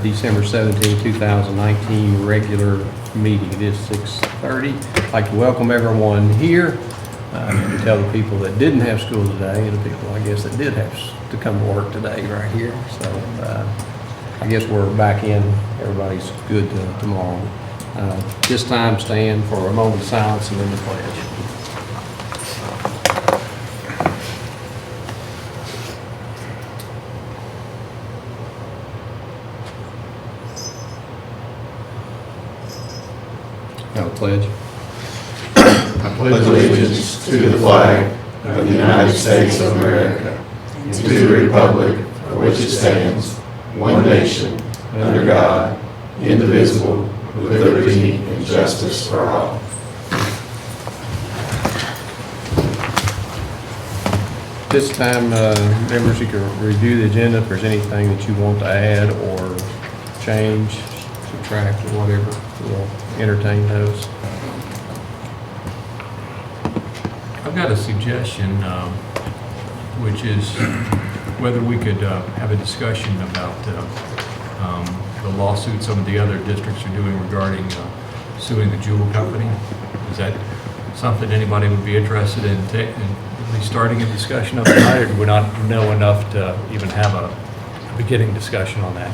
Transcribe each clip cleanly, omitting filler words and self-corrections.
December 17, 2019 regular meeting. It is 6:30. I'd like to welcome everyone here. To tell the people that didn't have school today and the people, I guess, that did have to come to work today right here. So I guess we're back in. Everybody's good tomorrow. This time, stand for a moment of silence and then the pledge. Now the pledge. I pledge allegiance to the flag of the United States of America and to the republic for which it stands, one nation, under God, indivisible, with liberty and justice for all. This time, members, you can review the agenda. If there's anything that you want to add or change, subtract, or whatever, we'll entertain those. I've got a suggestion, which is whether we could have a discussion about the lawsuit some of the other districts are doing regarding suing the Jewel Company. Is that something anybody would be interested in at least starting a discussion of tonight, or do we not know enough to even have a beginning discussion on that?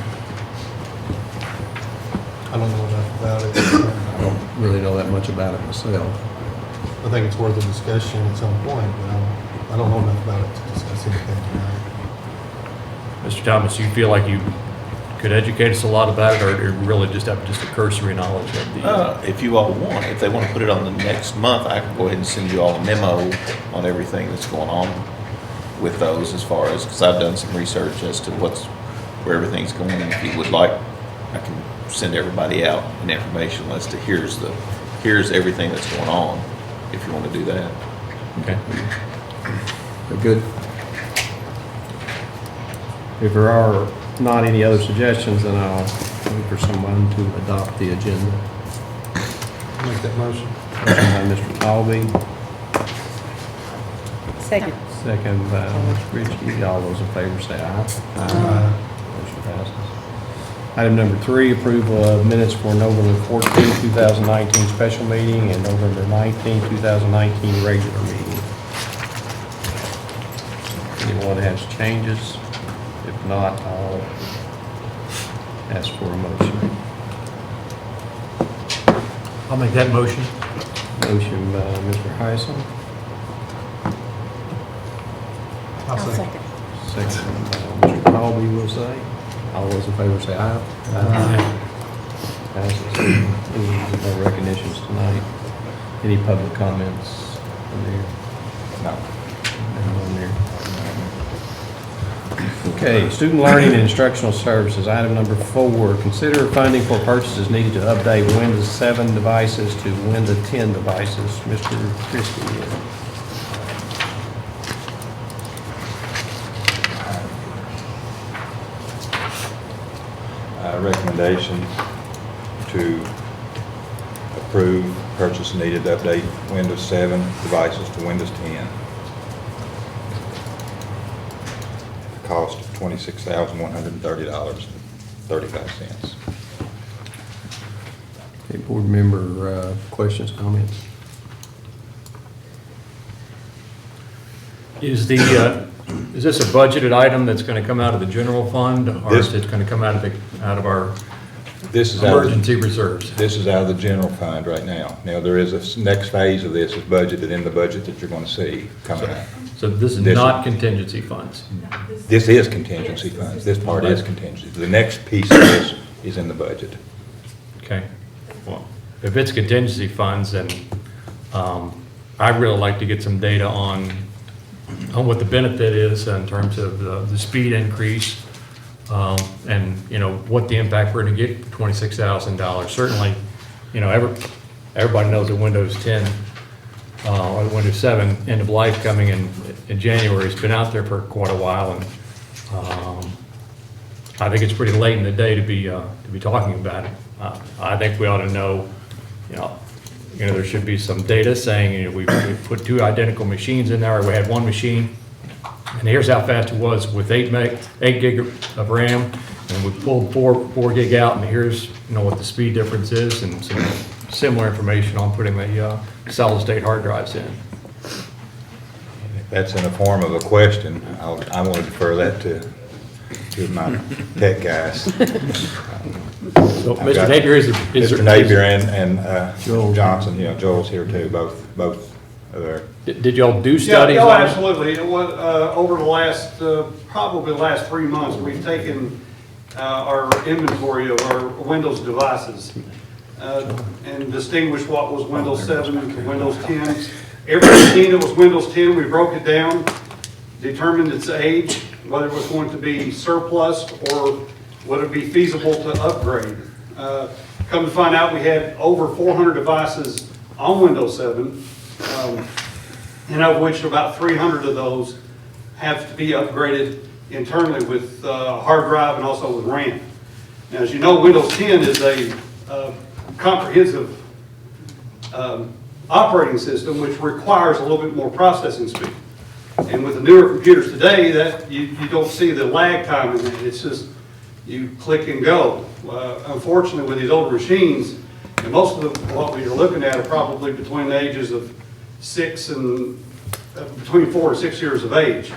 I don't know enough about it. I don't really know that much about it myself. I think it's worth a discussion at some point, but I don't know enough about it to discuss anything tonight. Mr. Thomas, you feel like you could educate us a lot about it, or really just have just a cursory knowledge of the... If you all want, if they want to put it on the next month, I can go ahead and send you all a memo on everything that's going on with those as far as, because I've done some research as to where everything's going, and if you would like, I can send everybody out an information list to here's everything that's going on, if you want to do that. Okay. But good. If there are not any other suggestions, then I'll look for someone to adopt the agenda. Make that motion. Motion by Mr. Talby, Second. second by Ms. Ritchie. All those in favor say aye. Aye. Motion passes. Item number 3, approval of minutes for November 14, 2019 special meeting and November 19, 2019 regular meeting. Anyone has changes? If not, I'll ask for a motion. I'll make that motion. Motion by Mr. Heisen, I'll second. second by Mr. Colby, will say. All those in favor say aye. Passes. Any no recognitions tonight? Any public comments from there? No. None on there. Okay, student learning and instructional services. Item number 4, consider funding for purchases needed to update Windows 7 devices to Windows 10 devices. Mr. Christie. Recommendation to approve purchase needed to update Windows 7 devices to Windows 10. Cost of $26,130.35. Okay, board member questions, comments? Is this a budgeted item that's going to come out of the general fund, or is it going to come out of our This is out of emergency reserves? This is out of the general fund right now. Now, there is a next phase of this is budgeted in the budget that you're going to see coming out. So this is This not contingency funds? This is contingency funds. This part is contingency. The next piece of this is in the budget. Okay. Well, if it's contingency funds, then I'd really like to get some data on what the benefit is in terms of the speed increase, and, what the impact we're going to get for $26,000. Certainly, everybody knows that Windows 10 or Windows 7 end of life coming in January. It's been out there for quite a while, and I think it's pretty late in the day to be talking about it. I think we ought to know, there should be some data saying, we put 2 identical machines in there, or we had 1 machine, and here's how fast it was with 8 gig of RAM and we pulled 4 gig out, and here's, what the speed difference is, and some similar information on putting the solid state hard drives in. If that's in the form of a question, I'm going to defer that to my tech guys. So, I've Mr. got Napier, is Mr. there... Napier and Joel Johnson, Joel's here too, both are there. Did y'all do Yeah, studies no, on it? absolutely. Over the last, probably the last 3 months, we've taken our inventory of our Windows devices and distinguished what was Windows 7 to Windows 10. Every machine that was Windows 10, we broke it down, determined its age, whether it was going to be surplus or whether it be feasible to upgrade. Come to find out, we had over 400 devices on Windows 7. And of which about 300 of those have to be upgraded internally with hard drive and also with RAM. Now, as you know, Windows 10 is a comprehensive operating system which requires a little bit more processing speed. And with the newer computers today, that you don't see the lag time in that. It's just you click and go. Unfortunately, with these older machines, and most of what we're looking at are probably between the ages of between 4 and 6 years of age.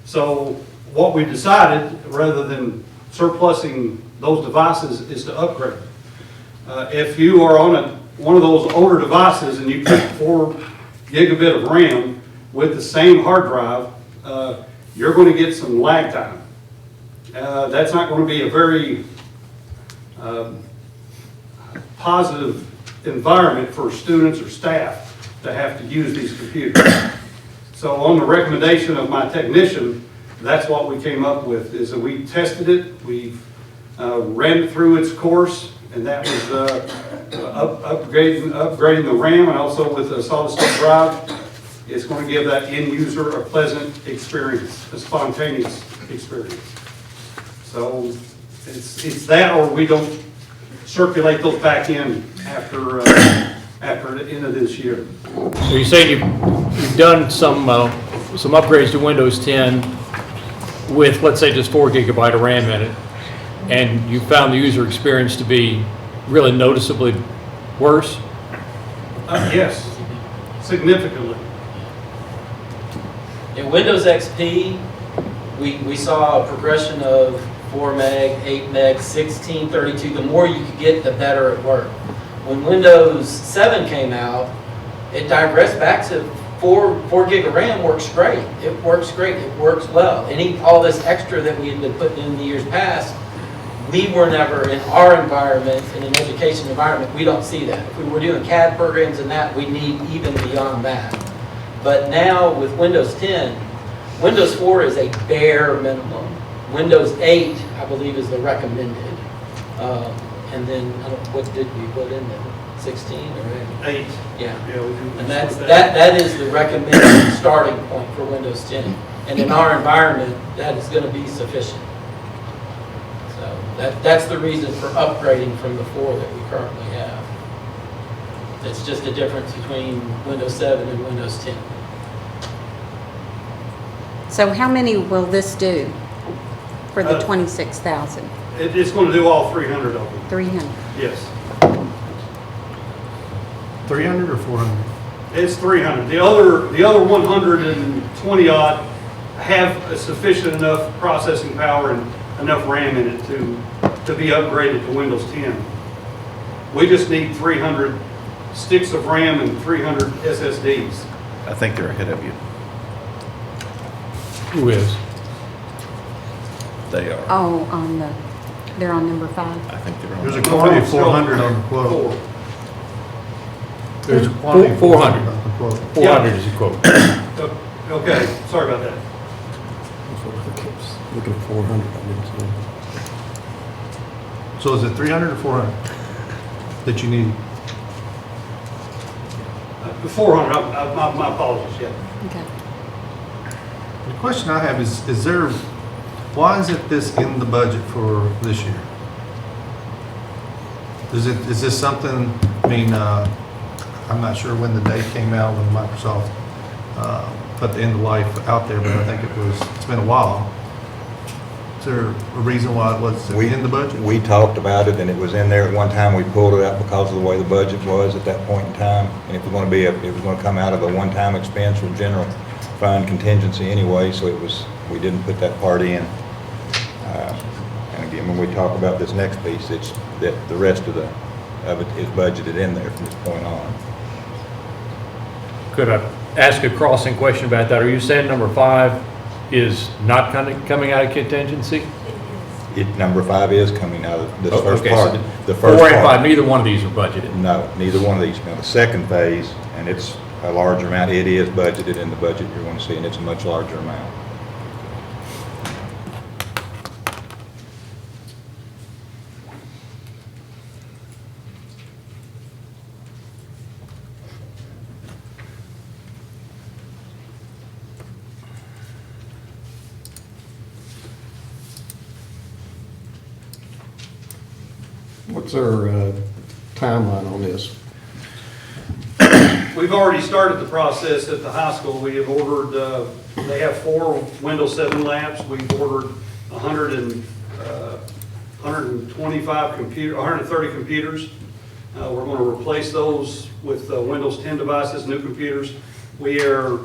So what we decided, rather than surplusing those devices, is to upgrade. If you are on one of those older devices and you take 4 gigabit of RAM with the same hard drive, you're going to get some lag time. That's not going to be a very positive environment for students or staff to have to use these computers. So on the recommendation of my technician, that's what we came up with, is that we tested it, we ran it through its course, and that was upgrading the RAM and also with a solid state drive. It's going to give that end user a pleasant experience, a spontaneous experience. So it's that, or we don't circulate those back in after the end of this year. So you're saying you've done some upgrades to Windows 10 with, let's say, just 4 gigabyte of RAM in it, and you found the user experience to be really noticeably worse? Yes, significantly. In Windows XP, we saw a progression of 4 meg, 8 meg, 16, 32. The more you could get, the better it worked. When Windows 7 came out, it digressed back to 4 gig of RAM works great. It works great. It works well. All this extra that we had been putting in the years past, we were never in our environment, in an education environment, we don't see that. If we were doing CAD programs and that, we need even beyond that. But now with Windows 10, Windows 4 is a bare minimum. Windows 8, I believe, is the recommended. And then, what did we put in there? 16 or 8. Yeah. Yeah, we can. And that is the recommended starting point for Windows 10. And in our environment, that is going to be sufficient. So that's the reason for upgrading from the 4 that we currently have. It's just a difference between Windows 7 and Windows 10. So how many will this do for the Uh, 26,000? It's going to do all 300 of them. 300? Yes. 300 or 400? It's 300. The other 120 odd have a sufficient enough processing power and enough RAM in it to be upgraded to Windows 10. We just need 300 sticks of RAM and 300 SSDs. I think they're ahead of you. Who is? They are. Oh, they're on number 5. I think they're on. There's a quantity of 400 on the quote. 4. There's a quantity of 400. on the quote. 400 is a quote. Okay, sorry about that. Looking at 400, I didn't see. So is it 300 or 400 that you need? 400, my apologies, yeah. Okay. The question I have is why isn't this in the budget for this year? Is this something, I'm not sure when the date came out when Microsoft put the end of life out there, but I think it's been a while. Is there a reason why it was in the budget? We talked about it, and it was in there at one time. We pulled it out because of the way the budget was at that point in time. And it was going to be, it was going to come out of a one-time expense from general fund contingency anyway, so we didn't put that part in. And again, when we talk about this next piece, it's that the rest of it is budgeted in there from this point on. Could I ask a crossing question about that? Are you saying number 5 is not coming out of contingency? Number 5 is coming out of this Oh, first okay, so part. The first 4 and part. 5, neither one of these are budgeted? No, neither one of these. Now, the second phase, and it's a larger amount, it is budgeted in the budget you're going to see, and it's a much larger amount. What's our timeline on this? We've already started the process at the high school. We have ordered, they have 4 Windows 7 labs. We've ordered 125 130 computers. We're going to replace those with Windows 10 devices, new computers. We are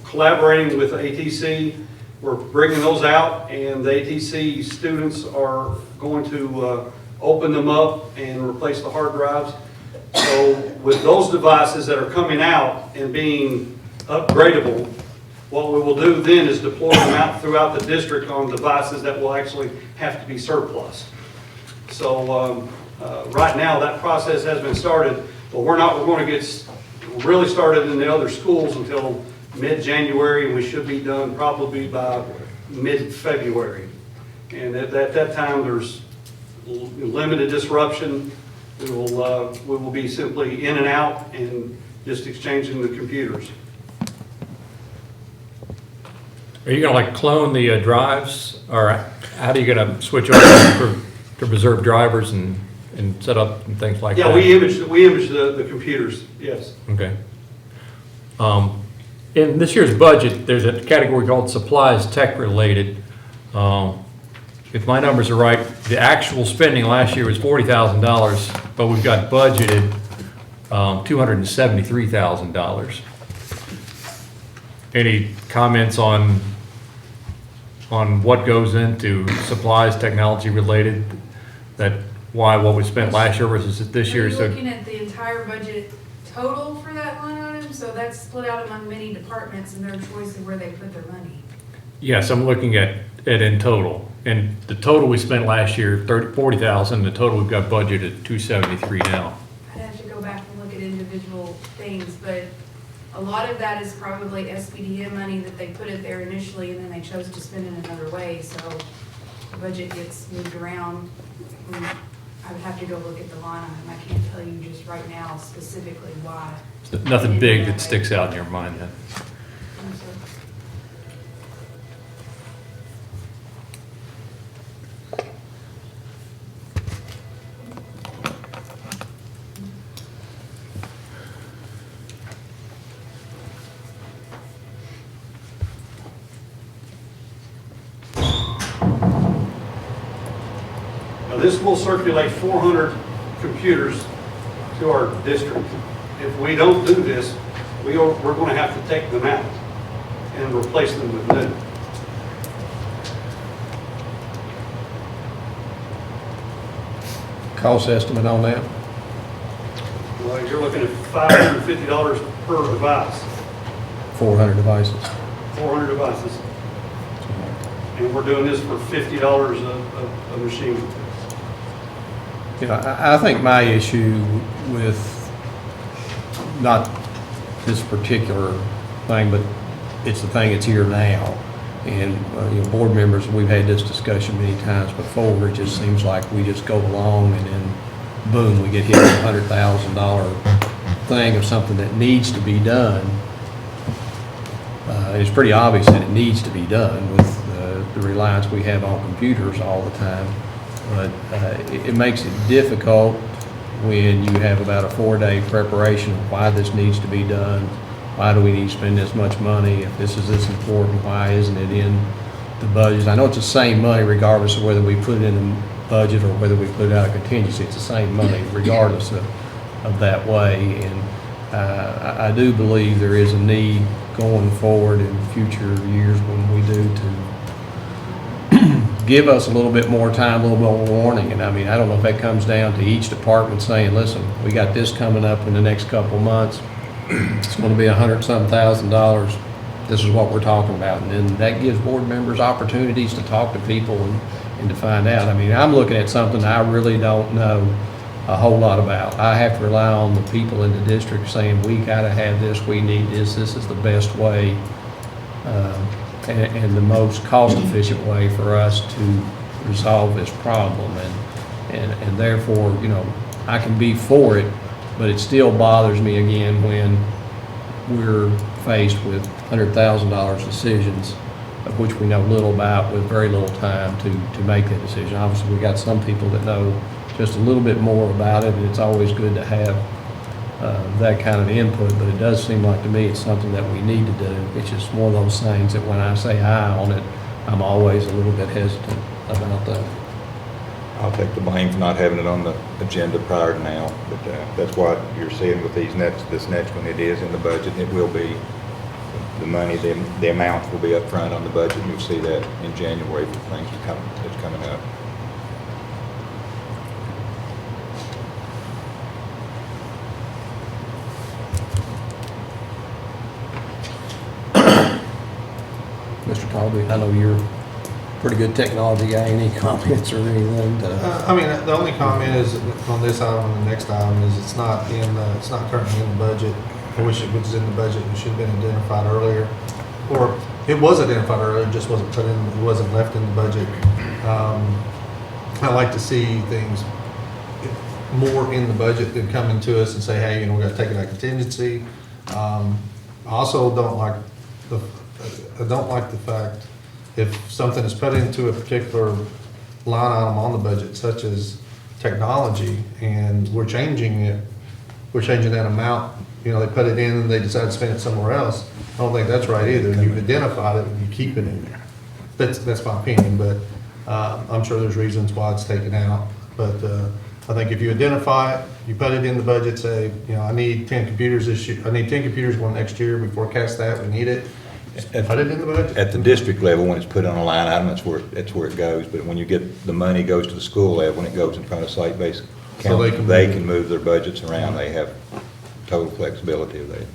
collaborating with ATC. We're bringing those out, and the ATC students are going to open them up and replace the hard drives. So with those devices that are coming out and being upgradable, what we will do then is deploy them out throughout the district on devices that will actually have to be surplus. So right now, that process has been started, but we're going to get really started in the other schools until mid-January, and we should be done probably by mid-February. And at that time, there's limited disruption. We will be simply in and out and just exchanging the computers. Are you going to clone the drives, or how are you going to switch over to preserve drivers and set up and things like that? Yeah, we imaged the computers, yes. Okay. In this year's budget, there's a category called supplies tech related. If my numbers are right, the actual spending last year was $40,000, but we've got budgeted $273,000. Any comments on what goes into supplies technology related, that why what we spent last year versus this year? Are you So looking at the entire budget total for that line item? So that's split out among many departments and their choice of where they put their money. yes, I'm looking at it in total. And the total we spent last year, $40,000, the total we've got budgeted $273 now. I'd have to go back and look at individual things, but a lot of that is probably SPDM money that they put it there initially and then they chose to spend it another way, so the budget gets moved around. I would have to go look at the line item. I can't tell you just right now specifically why. Nothing big that sticks out in your mind then. Now, this will circulate 400 computers to our district. If we don't do this, we're going to have to take them out and replace them with new. Cost estimate on that? Well, you're looking at $550 per device, 400 devices. 400 devices. And we're doing this for $50 a machine. You know, I think my issue with not this particular thing, but it's the thing that's here now. And, you know, board members, we've had this discussion many times before. It just seems like we just go along and then boom, we get hit with a $100,000 thing of something that needs to be done. It's pretty obvious that it needs to be done with the reliance we have on computers all the time. But it makes it difficult when you have about a 4-day preparation of why this needs to be done. Why do we need to spend this much money? If this is this important, why isn't it in the budgets. I know it's the same money regardless of whether we put it in the budget or whether we put it out of contingency. It's the same money regardless of that way. And I do believe there is a need going forward in future years when we do to give us a little bit more time, a little more warning. And I mean, I don't know if that comes down to each department saying, listen, we got this coming up in the next couple of months. It's going to be $100,000. This is what we're talking about. And then that gives board members opportunities to talk to people and to find out. I mean, I'm looking at something I really don't know a whole lot about. I have to rely on the people in the district saying, we got to have this, we need this is the best way and the most cost-efficient way for us to resolve this problem. And therefore, you know, I can be for it, but it still bothers me again when we're faced with $100,000 decisions of which we know little about with very little time to make that decision. Obviously, we got some people that know just a little bit more about it, and it's always good to have that kind of input, but it does seem like to me it's something that we need to do. It's just one of those things that when I say aye on it, I'm always a little bit hesitant about that. I'll take the blame for not having it on the agenda prior to now, but that's what you're seeing with this next one. It is in the budget. It will be, the money, the amounts will be up front on the budget. You'll see that in January for things that's coming up. Mr. Colby, I know you're a pretty good technology guy. Any comments or anything? I mean, the only comment is on this item and the next item is it's not currently in the budget. I wish it was in the budget and should have been identified earlier. Or it was identified earlier, it just wasn't put in, it wasn't left in the budget. I like to see things more in the budget than coming to us and say, hey, you know, we gotta take it out of contingency. I also don't like the fact if something is put into a particular line item on the budget, such as technology, and we're changing that amount, you know, they put it in and they decide to spend it somewhere else. I don't think that's right either. You've identified it and you keep it in there. That's my opinion, but I'm sure there's reasons why it's taken out. But I think if you identify it, you put it in the budget, say, you know, I need 10 computers this year, I need 10 computers going next year, we forecast that, we need it. Put it in the budget. At the district level, when it's put on a line item, that's where it goes. But when you get the money goes to the school level, when it goes in front of site-based So council, they can move their budgets around. They have total flexibility of that.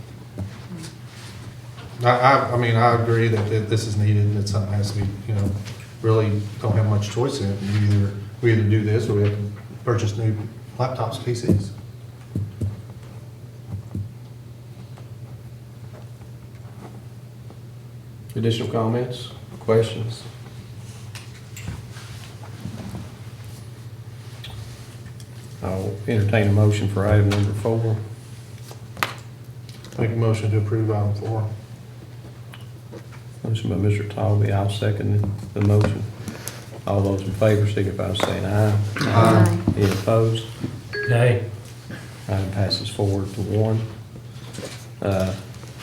I mean, I agree that this is needed, that something has to be, you know, really don't have much choice in it. We either do this or we have to purchase new laptops, PCs. Additional comments, questions? I'll entertain a motion for item number 4. Make a motion to approve item 4. Motion by Mr. Talby, I'll second the motion. All those in favor signify by saying aye. Aye. Any opposed? Nay. Item passes 4-1.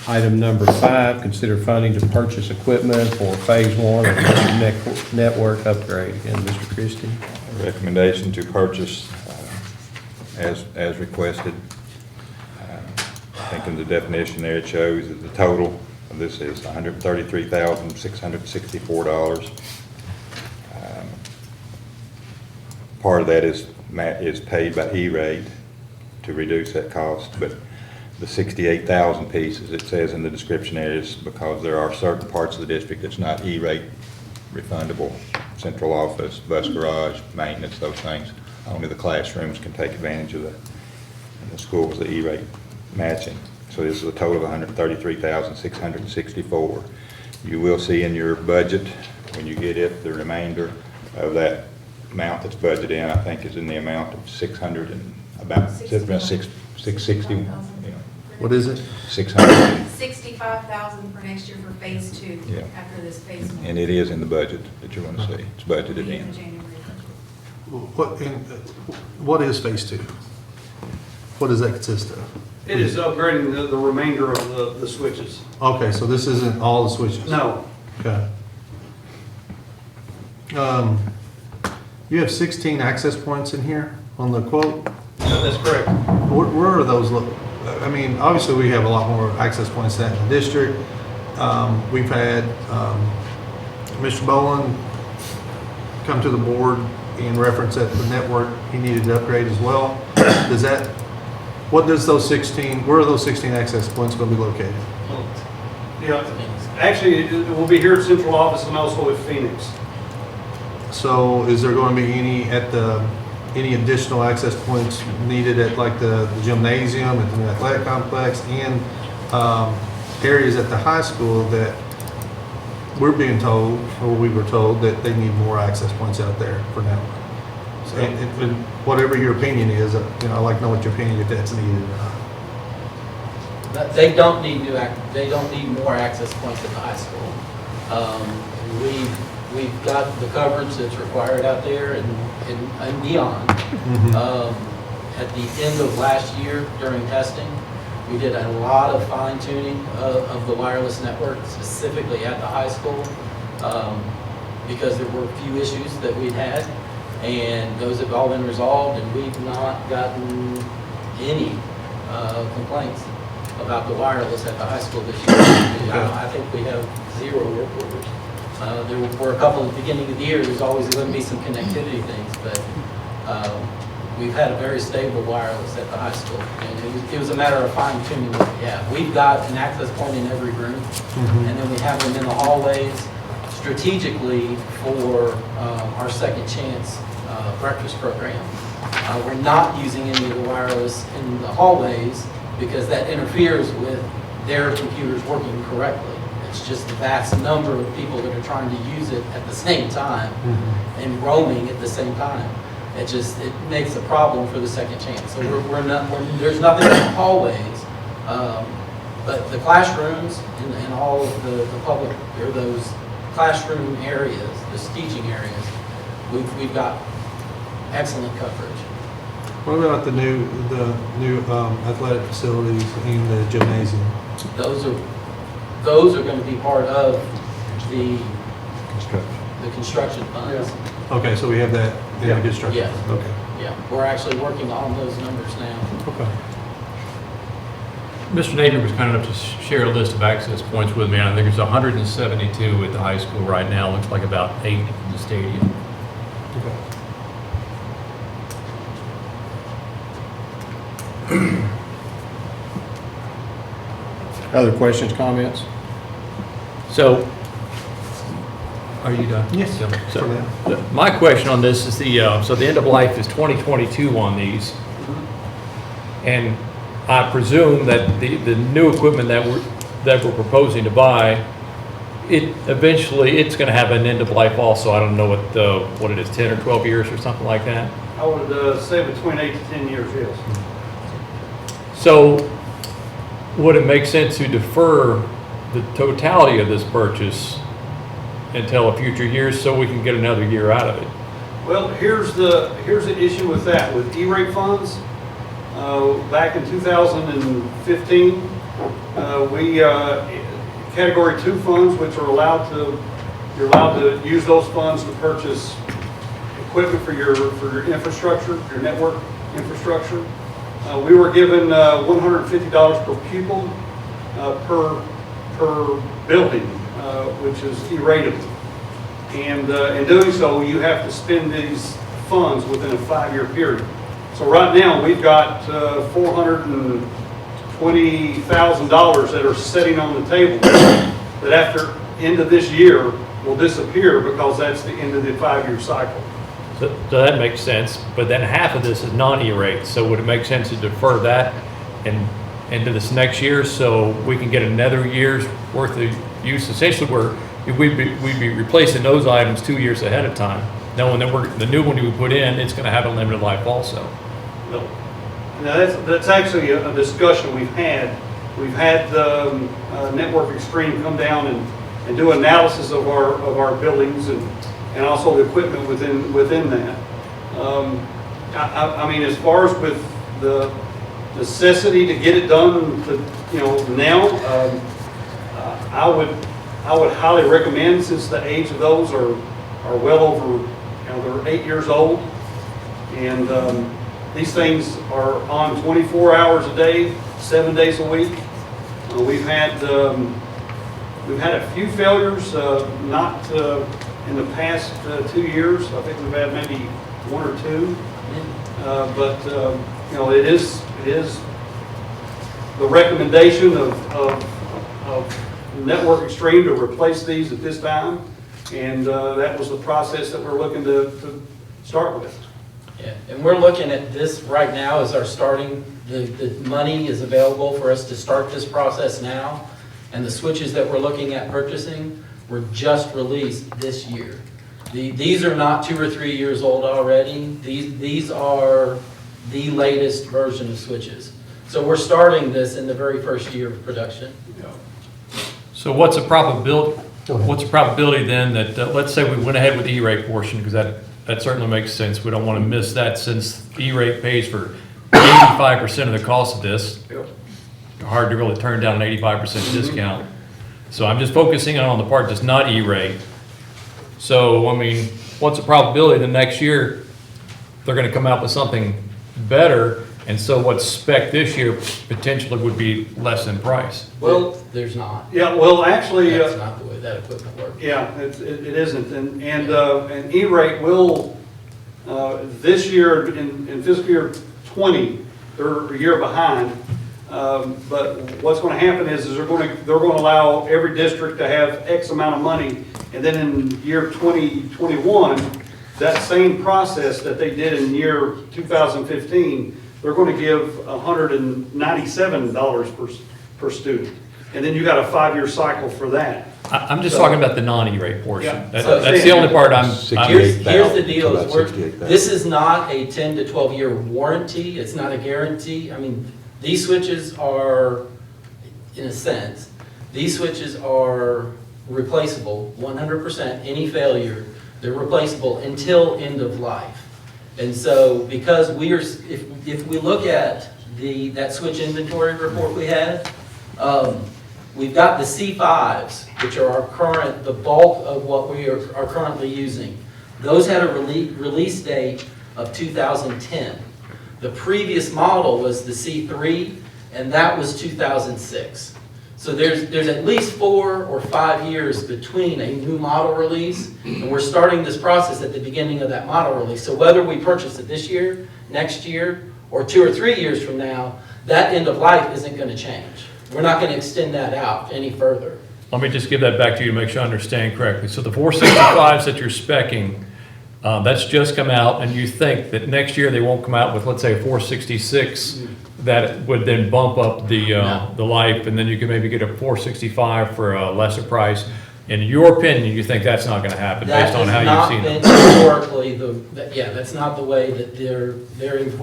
Item number 5, consider funding to purchase equipment for phase 1 of the network upgrade. Again, Mr. Christie. Recommendation to purchase as requested. I think in the definition there it shows that the total of this is $133,664. Part of that is paid by E-rate to reduce that cost, but the 68,000 pieces, it says in the description areas, because there are certain parts of the district that's not E-rate refundable, central office, bus garage, maintenance, those things. Only the classrooms can take advantage of that, and the schools, the E-rate matching. So this is a total of $133,664. You will see in your budget, when you get it, the remainder of that amount that's budgeted in, I think is in the amount of 600 and about 660. What is it? 600. 65,000 for next year for phase 2, Yeah. after this phase 1. And it is in the budget that you're going to see. It's budgeted In the in. January budget. What is phase 2? What does that consist of? It is upgrading the remainder of the switches. Okay, so this isn't all the switches? No, Okay. You have 16 access points in here on the quote. That's correct. Where are those? I mean, obviously, we have a lot more access points than in the district. We've had Mr. Boland come to the board in reference that the network, he needed to upgrade as well. Where are those 16 access points going to be located? Yeah, actually, it will be here at central office and also at Phoenix. So is there going to be any additional access points needed at like the gymnasium, at the athletic complex, and areas at the high school that we're being told, or we were told, that they need more access points out there for network? So, and whatever your opinion is, I'd like to know what your opinion, if that's needed or not. They don't need they don't need more access points at the high school. We've got the coverage that's required out there and beyond. At the end of last year during testing, we did a lot of fine tuning of the wireless network, specifically at the high school, because there were a few issues that we'd had, and those have all been resolved, and we've not gotten any complaints about the wireless at the high school this year. I think we have 0 work orders. There were a couple at the beginning of the year. There's always going to be some connectivity things, but we've had a very stable wireless at the high school. And it was a matter of fine tuning what we have. We've got an access point in every room, and then we have them in the hallways strategically for our second chance breakfast program. We're not using any of the wireless in the hallways because that interferes with their computers working correctly. It's just the vast number of people that are trying to use it at the same time and roaming at the same time. It makes a problem for the second chance. So there's nothing in the hallways, but the classrooms and all of the public, or those classroom areas, the teaching areas, we've got excellent coverage. What about the new athletic facilities in the gymnasium? Those are going to be part of the construction funds. Okay, so we have that in the construction. Yeah. Okay. Yeah, we're actually working on those numbers now. Okay. Mr. Nader was kind enough to share a list of access points with me, and I think there's 172 at the high school right now. Looks like about 8 in the stadium. Okay. Other questions, comments? So, are you done? Yes, So, for now. my question on this is so the end of life is 2022 on these. And I presume that the new equipment that we're proposing to buy, eventually it's going to have an end of life also. I don't know what it is, 10 or 12 years or something like that. I would say between 8 to 10 years, yes. So would it make sense to defer the totality of this purchase until a future year so we can get another year out of it? Well, here's the issue with that. With E-rate funds, back in 2015, we Category 2 funds, which are you're allowed to use those funds to purchase equipment for your infrastructure, your network infrastructure. We were given $150 per pupil per building, which is E-ratable. And in doing so, you have to spend these funds within a 5-year period. So right now, we've got $420,000 that are sitting on the table that after end of this year will disappear because that's the end of the 5-year cycle. So that makes sense, but then half of this is non-E-rate, so would it make sense to defer that and into this next year so we can get another year's worth of use? Essentially, we'd be replacing those items 2 years ahead of time, knowing that the new one we put in, it's going to have a limited life also. No. Now that's actually a discussion we've had. We've had Network Extreme come down and do analysis of our buildings and also the equipment within that. I mean, as far as with the necessity to get it done, now, I would highly recommend, since the age of those are are well over, they're 8 years old. And these things are on 24 hours a day, 7 days a week. We've had a few failures, not in the past 2 years. I think we've had maybe 1 or 2. But it is the recommendation of Network Extreme to replace these at this time. And that was the process that we're looking to start with. Yeah, and we're looking at this right now as our starting, the money is available for us to start this process now. And the switches that we're looking at purchasing were just released this year. These are not 2 or 3 years old already. These are the latest version of switches. So we're starting this in the very first year of production. So what's the probability then that, let's say we went ahead with the E-rate portion, because that certainly makes sense. We don't want to miss that since E-rate pays for 85% of the cost of this. Hard to really turn down an 85% discount. So I'm just focusing on the part that's not E-rate. So, I mean, what's the probability that next year they're going to come out with something better? And so what's spec this year potentially would be less in price? Well, there's not. Yeah, well, actually, That's not the way that equipment works. yeah, it isn't. And E-rate will, this year, in fiscal year 20, they're a year behind. But what's going to happen is they're going to allow every district to have X amount of money. And then in year 2021, that same process that they did in year 2015, they're going to give $197 per student. And then you got a 5-year cycle for that. I'm just talking about the non-E-rate portion. Yeah. That's the only part Here's the deal, About is we're- 68,000. this is not a 10 to 12 year warranty, it's not a guarantee. I mean, these switches are, in a sense, these switches are replaceable, 100%, any failure, they're replaceable until end of life. And so, because if we look at that switch inventory report we had, we've got the C5s, which are the bulk of what we are currently using. Those had a release date of 2010. The previous model was the C3, and that was 2006. So there's at least 4 or 5 years between a new model release, and we're starting this process at the beginning of that model release. So whether we purchase it this year, next year, or 2 or 3 years from now, that end of life isn't going to change. We're not going to extend that out any further. Let me just give that back to you to make sure I understand correctly. So the 465s that you're specing, that's just come out, and you think that next year they won't come out with, let's say, a 466 that would then bump up the life, and then you can maybe get a 465 for a lesser price. In your opinion, you think that's not going to happen based on how you've seen it? That has not been historically that's not the way that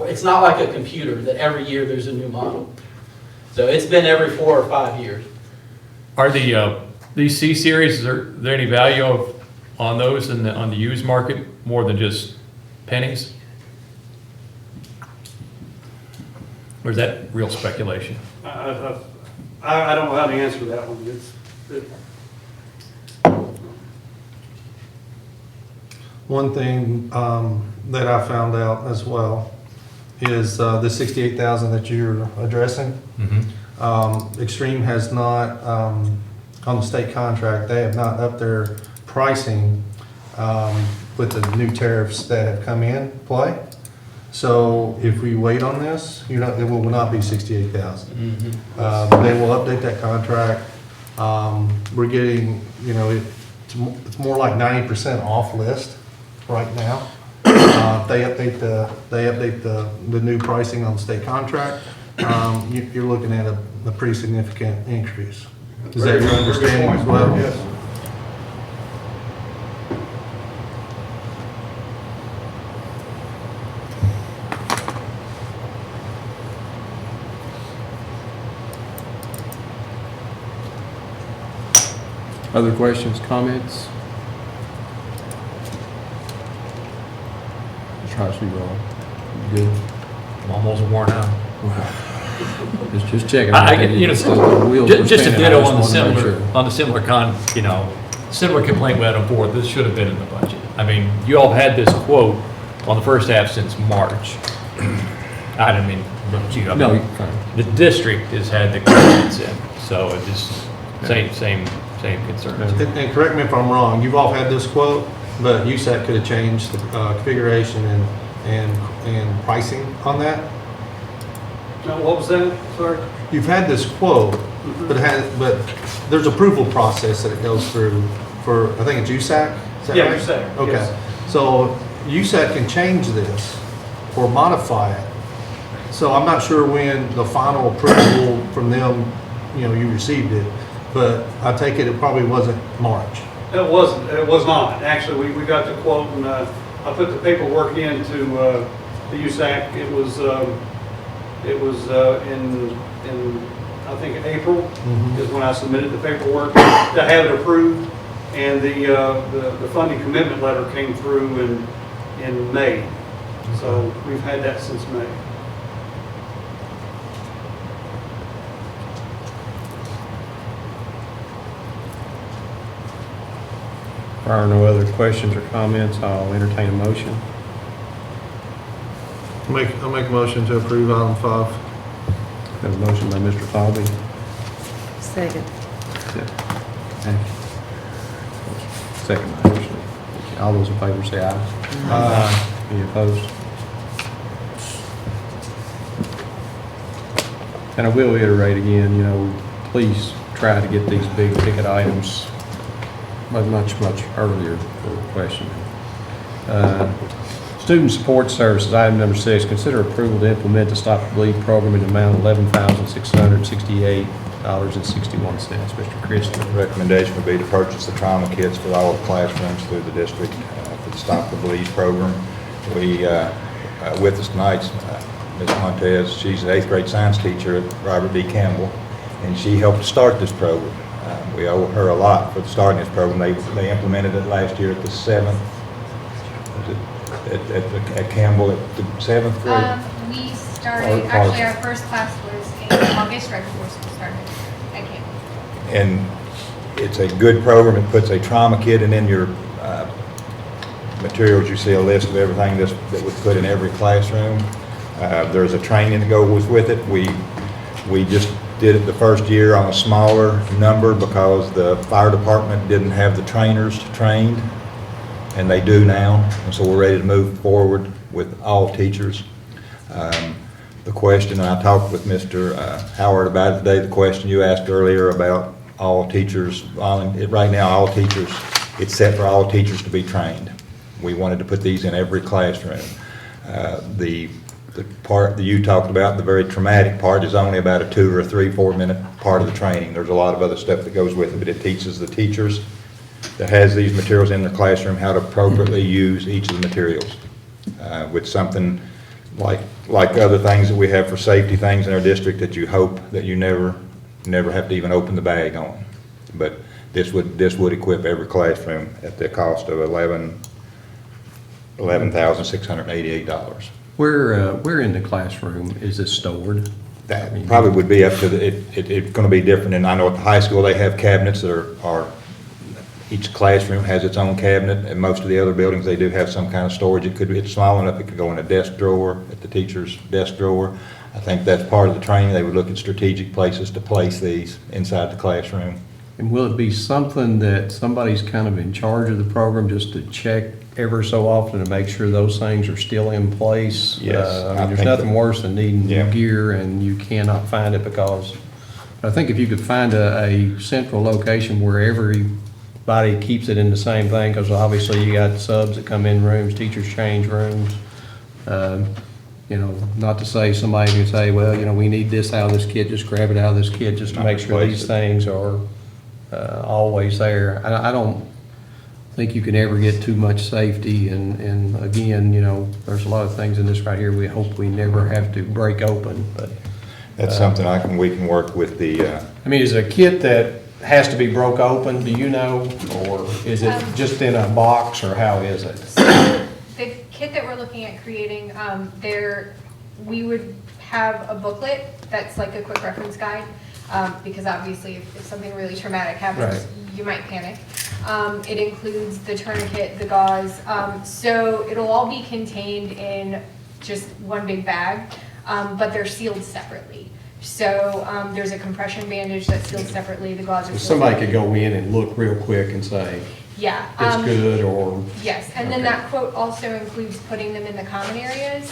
it's not like a computer that every year there's a new model. So it's been every 4 or 5 years. Are these C series, is there any value on those on the used market more than just pennies? Or is that real speculation? I don't know how to answer that one. One thing that I found out as well is the 68,000 that you're addressing. Extreme has not, on the state contract, they have not upped their pricing with the new tariffs that have come in play. So if we wait on this, it will not be 68,000. They will update that contract. We're getting, it's more like 90% off list right now. They update the new pricing on the state contract. You're looking at a pretty significant increase. Is that your understanding as well? Yes. Other questions, comments? How's she rolling? Good? I'm almost worn out. Just checking. Just a ditto on the similar complaint we had on board. This should have been in the budget. I mean, you all have had this quote on the first half since March. I didn't mean to look at you. I No, mean, you're fine. the district has had the comments in, so it just, same concerns. And correct me if I'm wrong, you've all had this quote, but USAC could have changed the configuration and pricing on that? Now, what was that? Sorry? You've had this quote, but there's approval process that it goes through for, I think it's USAC? Is that Yeah, right? USAC, Okay, yes. so USAC can change this or modify it. So I'm not sure when the final approval from them, you received it, but I take it probably wasn't March. It was not. Actually, we got the quote and I put the paperwork into the USAC. It was in I think April is when I submitted the paperwork to have it approved. And the funding commitment letter came through in May. So we've had that since May. If there are no other questions or comments, I'll entertain a motion. I'll make a motion to approve item 5. Have a motion by Mr. Falvey. Second. Second by Mr. All those in favor say aye. Any opposed? And I will iterate again, please try to get these big ticket items much earlier for questioning. Student Support Services, item number 6, consider approval to implement the Stop the Bleed program in the amount of $11,668.61. Mr. Christie. Recommendation would be to purchase the trauma kits for all the classrooms through the district for the Stop the Bleed program. We, with us tonight, Ms. Montez, she's an 8th grade science teacher at Robert D. Campbell, and she helped start this program. We owe her a lot for starting this program. They implemented it last year at the 7th, at Campbell at the 7th grade. We started, actually our first class was in August, right before school started at Campbell. And it's a good program. It puts a trauma kit in your materials. You see a list of everything that was put in every classroom. There's a training that goes with it. We just did it the first year on a smaller number because the fire department didn't have the trainers trained, and they do now. And so we're ready to move forward with all teachers. The question, and I talked with Mr. Howard about it today, the question you asked earlier about all teachers, right now all teachers, it's set for all teachers to be trained. We wanted to put these in every classroom. The part that you talked about, the very traumatic part, is only about a 2 or 3, 4 minute part of the training. There's a lot of other stuff that goes with it, but it teaches the teachers that has these materials in their classroom how to appropriately use each of the materials. With something like other things that we have for safety things in our district that you hope that you never have to even open the bag on. But this would equip every classroom at the cost of $11,688. Where in the classroom is this stored? That probably would be up to it's going to be different. And I know at the high school they have cabinets that are each classroom has its own cabinet, and most of the other buildings they do have some kind of storage. It's small enough it could go in a desk drawer, at the teacher's desk drawer. I think that's part of the training. They would look at strategic places to place these inside the classroom. And will it be something that somebody's kind of in charge of the program just to check ever so often to make sure those things are still in place? Yes, There's nothing worse than needing Yeah. gear and you cannot find it because I think if you could find a central location where everybody keeps it in the same thing, because obviously you got subs that come in rooms, teachers change rooms. Not to say somebody can say, well, we need this out of this kit, just grab it out of this kit just to Not make sure replace these it. things are always there. I don't think you can ever get too much safety, and again, there's a lot of things in this right here we hope we never have to break open, but. That's something we can work with the, Is it a kit that has to be broke open, do you know, or is it just in a box, or how is it? The kit that we're looking at creating, we would have a booklet that's like a quick reference guide, because obviously if something really traumatic happens, Right. you might panic. It includes the tourniquet, the gauze. So it'll all be contained in just one big bag, but they're sealed separately. So there's a compression bandage that's sealed separately, the gauze are sealed Somebody could separately. go in and look real quick and say, Yeah. it's good, or, Yes, and then Okay. that quote also includes putting them in the common areas,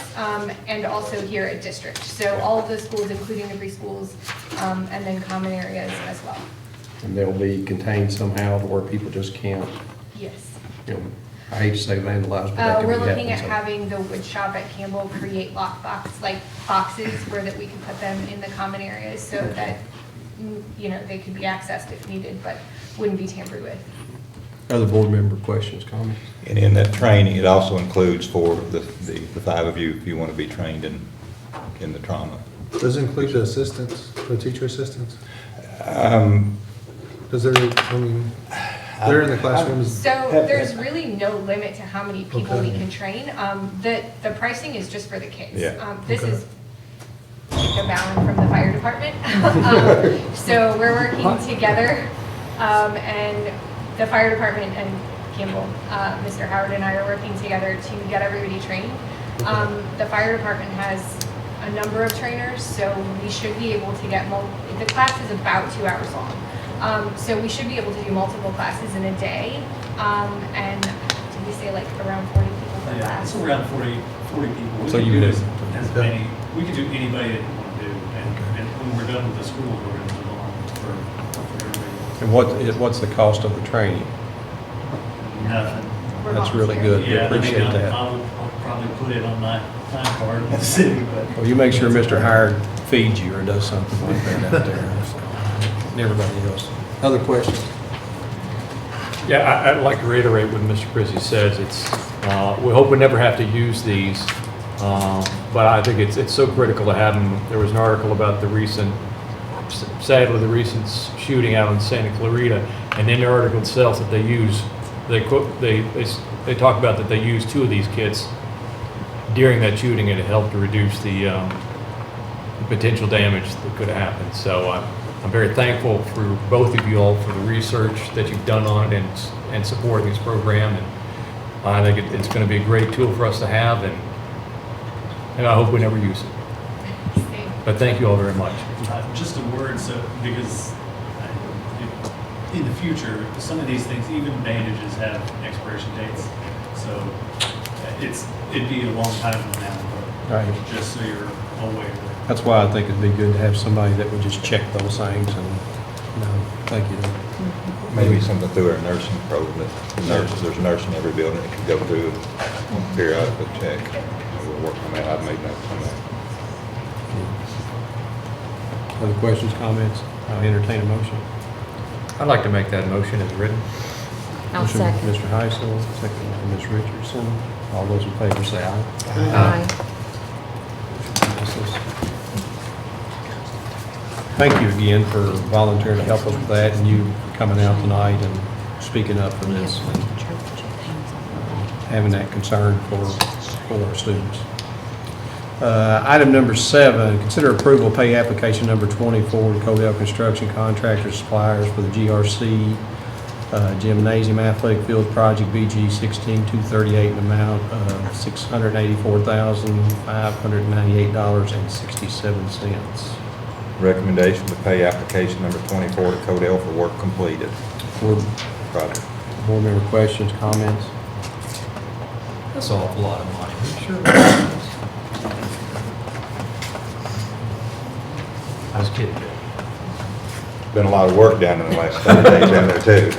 and also here at District. So all of the schools, including the preschools, and then common areas as well. and they'll be contained somehow to where people just can't, Yes. you know, I hate to say vandalize, but that can be We're happening. looking at so- having the wood shop at Campbell create like boxes where that we can put them in the common areas so that, you know, they could be accessed if needed, but wouldn't be tampered with. Other board member questions, comments? And in that training, it also includes for the five of you, if you want to be trained in the trauma. Does it include the assistants, the teacher assistants? Um, Does there, I mean, they're in the classrooms. So there's really no limit to how many people we Okay. can train. The pricing is just for the kids. Yeah. This Okay. is a balance from the fire department. So we're working together, and the fire department and Campbell, Mr. Howard and I are working together to get everybody trained. The fire department has a number of trainers, so we should be able to get the class is about 2 hours long. So we should be able to do multiple classes in a day. And did we say like around 40 people per Yeah, class? it's around 40 people. So We you can do would- as many, we can do anybody that you want to do. And when we're done with the school, we're going to move on for everybody. And what's the cost of the training? Nothing. We're That's really good. We Yeah, I mean, appreciate that. I'll probably put it on my time card in the city, but. Well, you make sure Mr. Howard feeds you or does something like that out there, so, and everybody else. Other questions? Yeah, I'd like to reiterate what Mr. Chrissy says. We hope we never have to use these, but I think it's so critical to have them. There was an article about sadly, the recent shooting out in Santa Clarita, and in the article itself that they talk about that they used 2 of these kits during that shooting, and it helped to reduce the potential damage that could have happened. So I'm very thankful for both of you all for the research that you've done on it and supporting this program. And I think it's going to be a great tool for us to have, and I hope we never use it. But thank you all very much. Just a word, so, because in the future, some of these things, even bandages have expiration dates. So it'd be a long time from now, Right. but just so you're aware. That's why I think it'd be good to have somebody that would just check those things and, thank you. Maybe something through our nursing program, there's a nurse in every building that could go through and periodically check. We'll work on that, I've made notes on that. Other questions, comments? I'll entertain a motion. I'd like to make that motion as written. I'll Motion by second. Mr. Heisel, second by Ms. Richardson. All those in favor say aye. Aye. Passes. Thank you again for volunteering to help us with that, and you coming out tonight and speaking up for this, and having that concern for our students. Item number 7, consider approval of pay application number 24 to Codell Construction Contractors Suppliers for the GRC Gymnasium Athletic Field Project BG 16238 in the amount of $684,598.67. Recommendation to pay application number 24 to Codell for work completed. Board Project. member questions, comments? That's an awful lot of money. Sure. I was kidding. Been a lot of work done in the last 30 days down there too.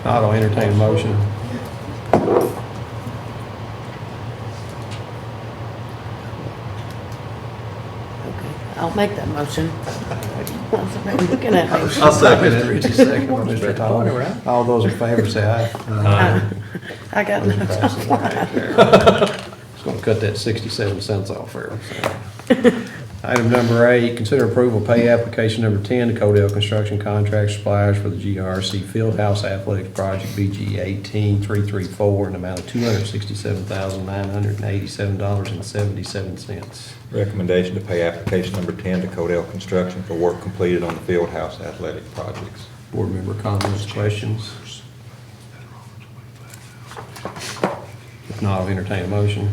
I'll entertain a motion. I'll make that motion. Looking at me. I'll second it. Richie, second by Mr. Todd. All those in favor say aye. I got Motion it. passes. Just gonna cut that 67 cents off there. so. Item number 8, consider approval of pay application number 10 to Codell Construction Contract Suppliers for the GRC Fieldhouse Athletics Project BG 18334 in the amount of $267,987.77. Recommendation to pay application number 10 to Codell Construction for work completed on the Fieldhouse athletic projects. Board member comments, questions? If not, I'll entertain a motion.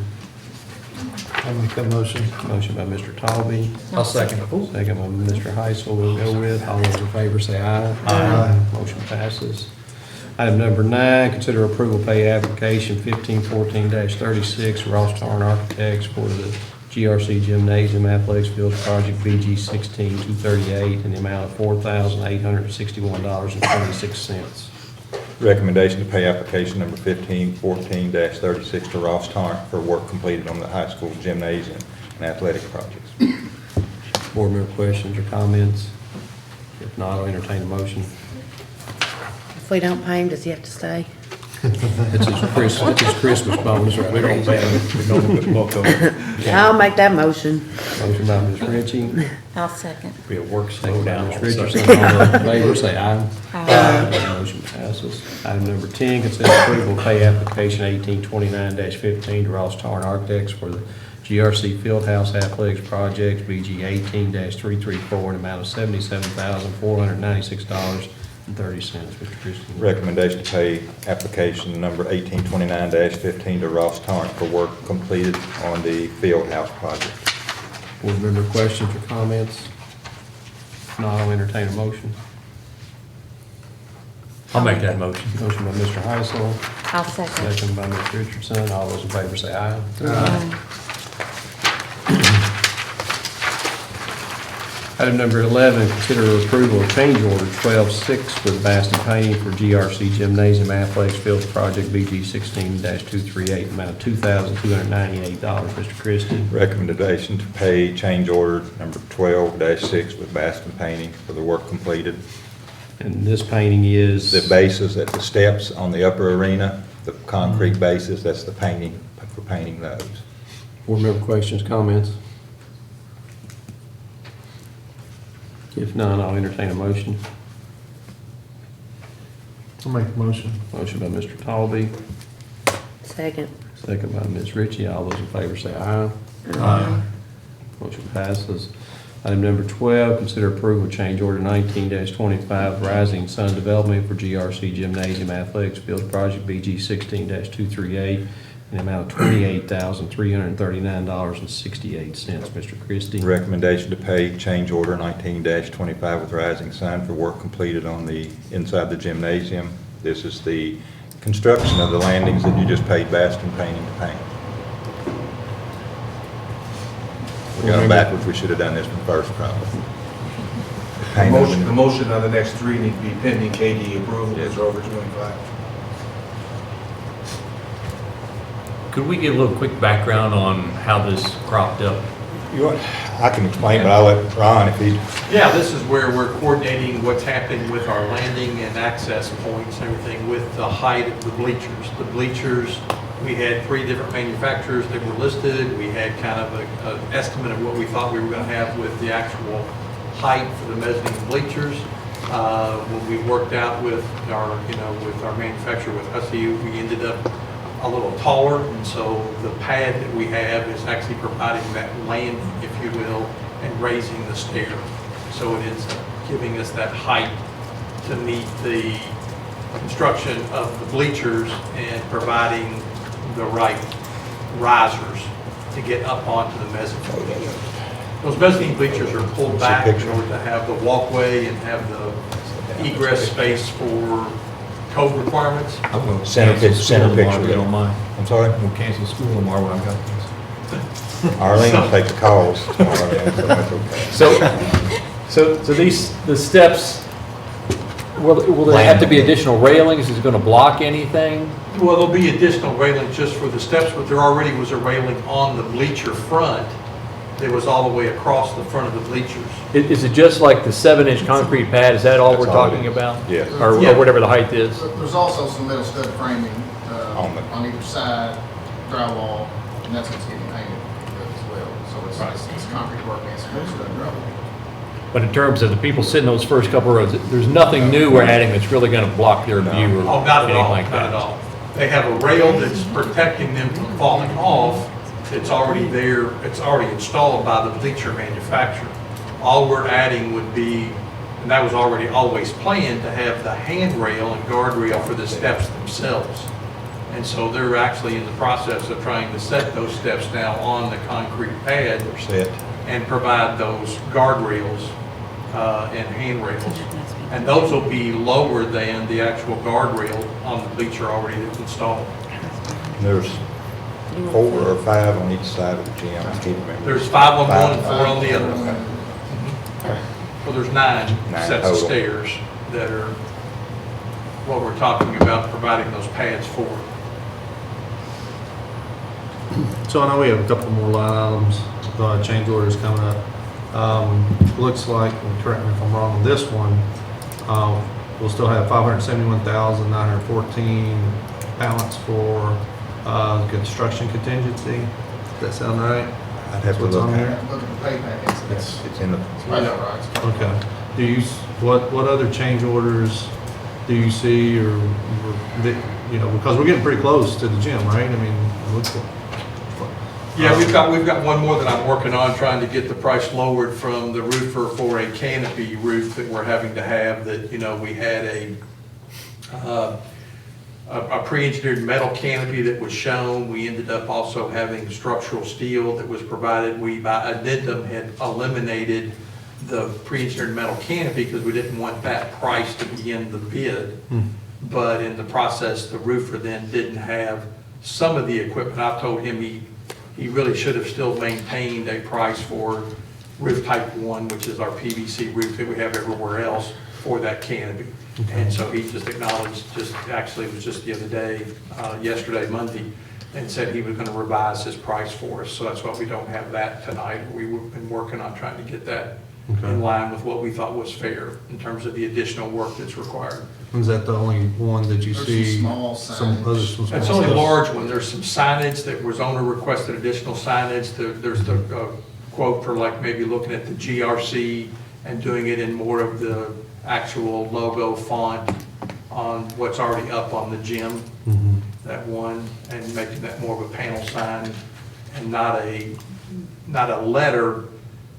I'll make that motion. Motion by Mr. Talby, I'll second. second by Mr. Heisel. We'll go with. All those in favor say aye. Aye. Motion passes. Item number 9, consider approval pay application 1514-36 Ross Tarn Architects for the GRC Gymnasium Athletics Fields Project BG 16238 in the amount of $4,861.26. Recommendation to pay application number 1514-36 to Ross Tarrant for work completed on the high school gymnasium and athletic projects. Board member questions or comments? If not, I'll entertain a motion. If we don't pay him, does he have to stay? It's his Christmas bonus, right? We don't pay him. We don't book him. I'll make that motion. Motion by Ms. Ritchie, I'll second. Be a work second by slowdown. Ms. Richardson. All those in favor say aye. Aye. Motion passes. Item number 10, consider approval of pay application 1829-15 to Ross Tarn Architects for the GRC Fieldhouse Athletics Project BG 18-334 in the amount of $77,496.30. Mr. Christian. Recommendation to pay application number 1829-15 to Ross Tarrant for work completed on the field house project. Board member questions or comments? If not, I'll entertain a motion. I'll make that motion. Motion by Mr. Heisel, I'll second. second by Ms. Richardson. All those in favor say aye. Item number 11, consider approval of change order 12-6 with Baston Painting for GRC Gymnasium Athletics Fields Project BG 16-238, amount of $2,298. Mr. Christie. Recommendation to pay change order number 12-6 with Baston Painting for the work completed. And this painting is? The bases at the steps on the upper arena, the concrete bases, that's the painting, for painting those. Board member questions, comments? If none, I'll entertain a motion. I'll make the motion. Motion by Mr. Talby, Second. second by Ms. Ritchie. All those in favor say aye. Aye. Motion passes. Item number 12, consider approval of change order 19-25 Rising Sun Development for GRC Gymnasium Athletics Fields Project BG 16-238 in the amount of $28,339.68. Mr. Christie. Recommendation to pay change order 19-25 with Rising Sun for work completed on the, inside the gymnasium. This is the construction of the landings that you just paid Baston Painting to paint. We got them backwards, we should have done this one first probably. The motion on the next three need to be pending KD approval, it's over 25. Could we get a little quick background on how this cropped up? I can explain, but I'll let Ron if he. Yeah, this is where we're coordinating what's happening with our landing and access points and everything with the height of the bleachers. The bleachers, we had 3 different manufacturers that were listed. We had kind of an estimate of what we thought we were going to have with the actual height for the mezzanine bleachers. When we worked out with our, with our manufacturer, with Hussey, we ended up a little taller, and so the pad that we have is actually providing that landing, if you will, and raising the stair. So it is giving us that height to meet the construction of the bleachers and providing the right risers to get up onto the mezzanine. Those mezzanine bleachers are pulled back in order to have the walkway and have the egress space for code requirements. Center picture. Tomorrow, you don't mind. I'm sorry? We'll cancel school tomorrow when I got this. Arlene will take the calls tomorrow, then, so that's okay. So the steps, will there have to be additional railings? Is it going to block anything? Well, there'll be additional railings just for the steps, but there already was a railing on the bleacher front that was all the way across the front of the bleachers. Is it just like the 7-inch concrete pad? Is that all we're That's all it talking is. about? Yes. Or Yeah. whatever the height is? There's also some metal stud framing On the- on either side, drywall, and that's what's getting painted as well. So it's concrete work and some metal stud drywall. But in terms of the people sitting those first couple rows, there's nothing new we're adding that's really going to block their view or Oh, not at anything all, like not that? at all. They have a rail that's protecting them from falling off. It's already there, it's already installed by the bleacher manufacturer. All we're adding would be And that was already always planned to have the handrail and guardrail for the steps themselves. And so they're actually in the process of trying to set those steps now on the concrete pad They're set. and provide those guardrails and handrails. And those will be lower than the actual guardrail on the bleacher already that's installed. There's 4 or 5 on each side of the gym. I can't remember. There's 5 on one and 4 5. on the other. Okay. Well, there's 9 9 sets of total. stairs that are what we're talking about providing those pads for. So I know we have a couple more line items, change orders coming up. Looks like, and correct me if I'm wrong on this one, we'll still have 571,914 balance for construction contingency. Does that sound right? I'd have to What's look on at there? it. Look at the pay packets. It's in the, Right there, right? Okay. Do you, what other change orders do you see or that, you know, because we're getting pretty close to the gym, right? I mean, it looks like. Yeah, we've got one more that I'm working on, trying to get the price lowered from the roofer for a canopy roof that we're having to have that, you know, we had a pre-engineered metal canopy that was shown. We ended up also having structural steel that was provided. We, by addendum, had eliminated the pre-engineered metal canopy because we didn't want that price to be in the bid. But in the process, the roofer then didn't have some of the equipment. I told him he really should have still maintained a price for roof type 1, which is our PVC roof that we have everywhere else for that canopy. And so he just acknowledged, actually it was just the other day, yesterday, Monday, and said he was going to revise his price for us. So that's why we don't have that tonight. We've been working on trying to get that in line with what we thought was fair in terms of the additional work that's required. Is that the only one that you There's see? some small signage. Some It's small only stuff? large one. There's some signage that was owner requested additional signage. There's the quote for like maybe looking at the GRC and doing it in more of the actual logo font on what's already up on the gym, that one, and making that more of a panel sign and not a letter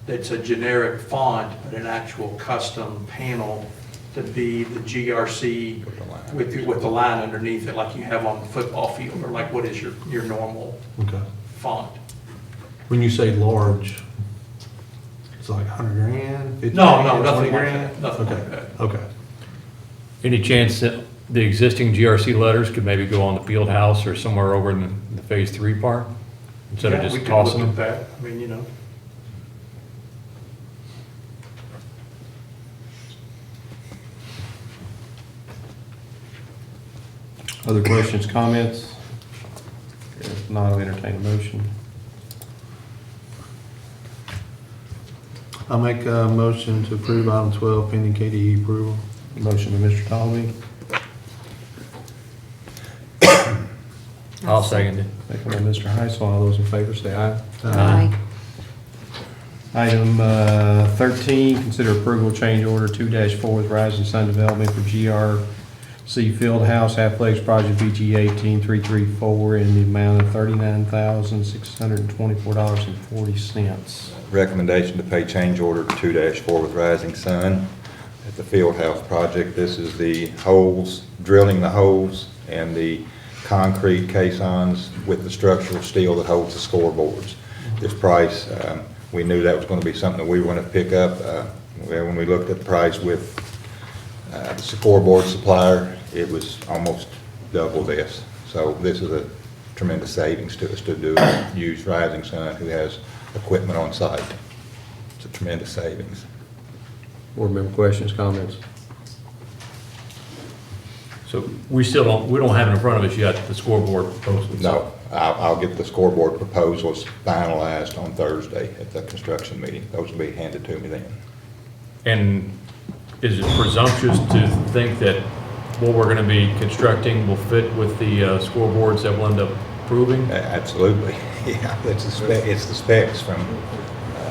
that's a generic font, but an actual custom panel to be the GRC with the line underneath it, like you have on the football field, or like what is your normal Okay. font. When you say large, it's like 100 grand? 50 No, grand, nothing 20 like grand? that, nothing Okay. like that. Okay. Any chance that the existing GRC letters could maybe go on the field house or somewhere over in the Phase 3 part? Instead of Yeah, we just could tossing look them? at that. I mean, you know. Other questions, comments? If not, I'll entertain a motion. I'll make a motion to approve item 12 pending KDE approval. Motion by Mr. Tolby, I'll second it. second by Mr. Heisel. All those in favor say aye. Aye. Item 13, consider approval of change order 2-4 with Rising Sun Development for GRC Fieldhouse Athletics Project BG 18334 in the amount of $39,624.40. recommendation to pay change order 2-4 with Rising Sun at the Fieldhouse project. This is the holes, drilling the holes and the concrete caissons with the structural steel that holds the scoreboards. This price, we knew that was going to be something that we were going to pick up. When we looked at the price with the scoreboard supplier, it was almost double this. So this is a tremendous savings to us to use Rising Sun, who has equipment on site. It's a tremendous savings. Board member questions, comments? So we don't have it in front of us yet, the scoreboard proposal. No, I'll get the scoreboard proposals finalized on Thursday at the construction meeting. Those will be handed to me then. And is it presumptuous to think that what we're going to be constructing will fit with the scoreboards that we'll end up approving? Absolutely. Yeah, it's the specs from,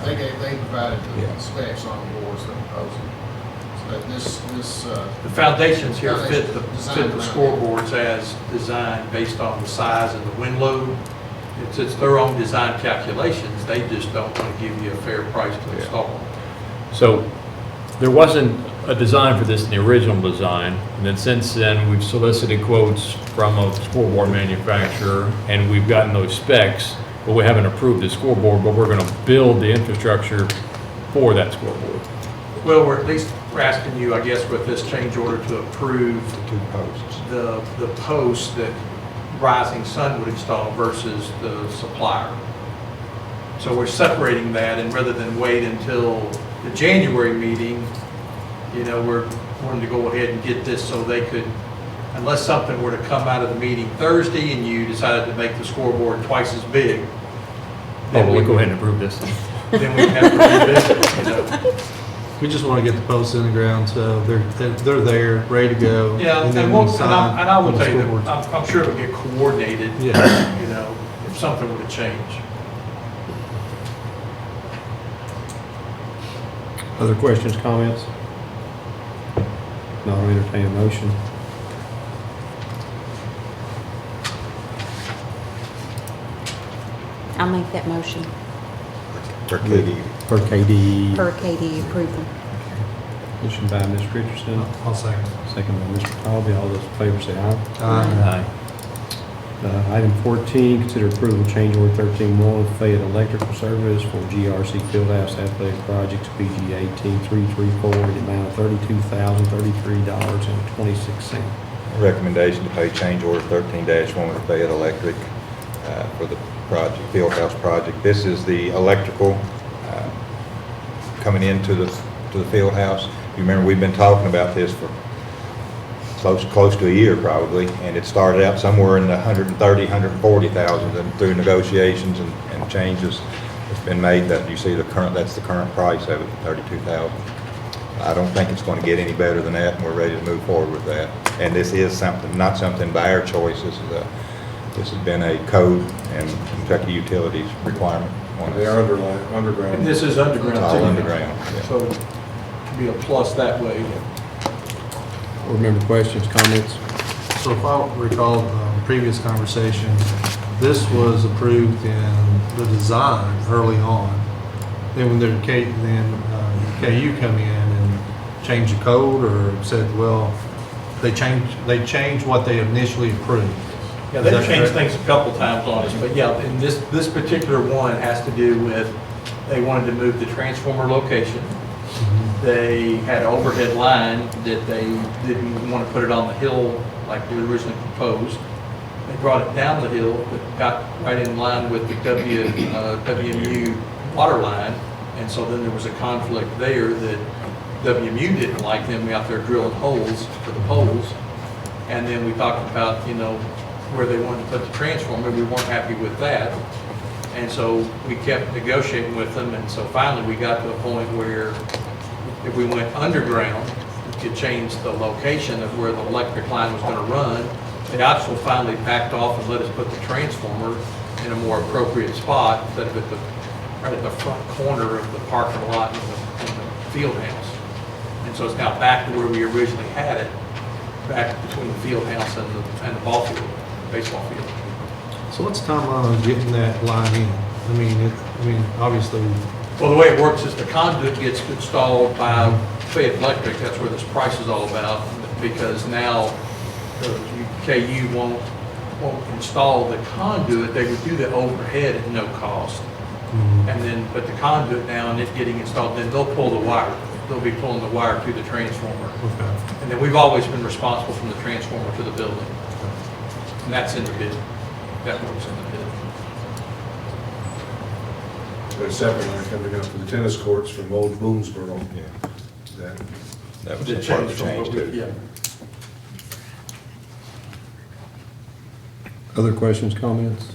They provided Yeah. the specs on the boards they're proposing. So that this, The foundations here fit the Design around it. scoreboards as designed based on the size and the wind load. It's their own design calculations. They just don't want to give you a fair price to install them. So there wasn't a design for this in the original design, and then since then, we've solicited quotes from a scoreboard manufacturer, and we've gotten those specs, but we haven't approved the scoreboard, but we're gonna build the infrastructure for that scoreboard. Well, we're asking you, I guess, with this change order to approve Two posts. the posts that Rising Sun would install versus the supplier. So we're separating that, and rather than wait until the January meeting, you know, we're wanting to go ahead and get this so they could, unless something were to come out of the meeting Thursday and you decided to make the scoreboard twice as big, Oh, then we'll we go ahead and approve this. then we'd have to revisit it, you know. We just want to get the posts in the ground, so they're there, ready to go. Yeah, and then we'll, we sign and I will when the tell you school that board's- I'm sure it'll get coordinated, Yeah. you know, if something were to change. Other questions, comments? No, I'll entertain a motion. I'll make that motion For KD. For KD. for KD approval. Motion by Ms. Richardson, I'll second. second by Mr. Colby. All those in favor say aye. Aye. Item 14, consider approval of change order 13-1 Fayette Electrical Service for GRC Fieldhouse Athletic Projects PG 18334 in the amount of $32,033.26. Recommendation to pay change order 13-1 with Fayette Electric for the project, Fieldhouse project. This is the electrical coming into the field house. You remember, we've been talking about this for close to a year probably, and it started out somewhere in the 130, 140,000, and through negotiations and changes, it's been made that you see that's the current price of it, 32,000. I don't think it's going to get any better than that, and we're ready to move forward with that. And this is something, not something by our choice. This has been a code and Kentucky Utilities requirement on They it. are underground. And this is underground It's too. all underground, yeah. So to be a plus that way. Board member questions, comments? So if I recall previous conversation, this was approved in the design early on. Then when KU come in and changed the code or said, well, they changed what they initially approved. Yeah, Is they've that changed correct? things a couple times on us, but yeah, and this particular one has to do with, they wanted to move the transformer location. They had an overhead line that they didn't want to put it on the hill like we originally proposed. They brought it down the hill, but got right in line with the WMU water line. And so then there was a conflict there that WMU didn't like them out there drilling holes for the poles. And then we talked about, you know, where they wanted to put the transformer. We weren't happy with that. And so we kept negotiating with them. And so finally we got to a point where if we went underground, we could change the location of where the electric line was going to run. They also finally backed off and let us put the transformer in a more appropriate spot instead of right at the front corner of the parking lot in the field house. And so it's now back to where we originally had it, back between the field house and the ball field, baseball field. So what's the timeline on getting that line in? I mean, obviously, Well, the way it works is the conduit gets installed by Fayette Electric. That's where this price is all about, because now KU won't install the conduit. They would do the overhead at no cost. And then, but the conduit now and it getting installed, then they'll pull the wire. They'll be pulling the wire to the transformer. okay. And then we've always been responsible from the transformer to the building. And that's in the bid. That works in the bid. There's a separate line coming up for the tennis courts from Old Boonesboro. Yeah. That That was The part of the from change what we- too. Yeah. Other questions, comments?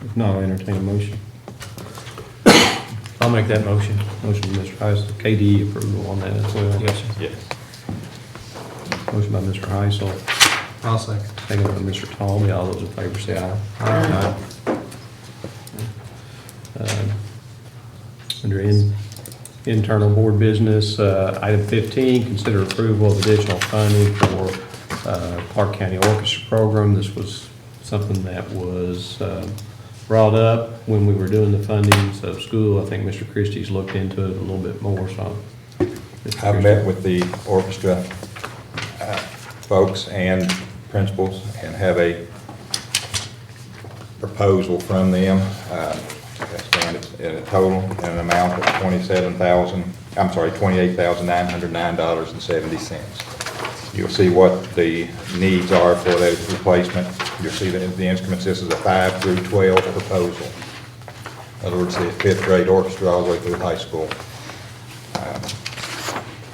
If not, I'll entertain a motion. I'll make that motion. Motion by Mr. Heisel, KD approval on that as well. Yes, sir. Yes. Motion by Mr. Heisel, I'll second. second by Mr. Talby. All those in favor say aye. Aye. Under internal board business, item 15, consider approval of additional funding for Clark County Orchestra Program. This was something that was brought up when we were doing the fundings of school. I think Mr. Christie's looked into it a little bit more, so Mr. I've Christie? met with the orchestra folks and principals and have a proposal from them. That's in a total in an amount of $28,909.70. You'll see what the needs are for that replacement. You'll see that the instruments, this is a 5 through 12 proposal. In other words, the 5th grade orchestra all the way through high school.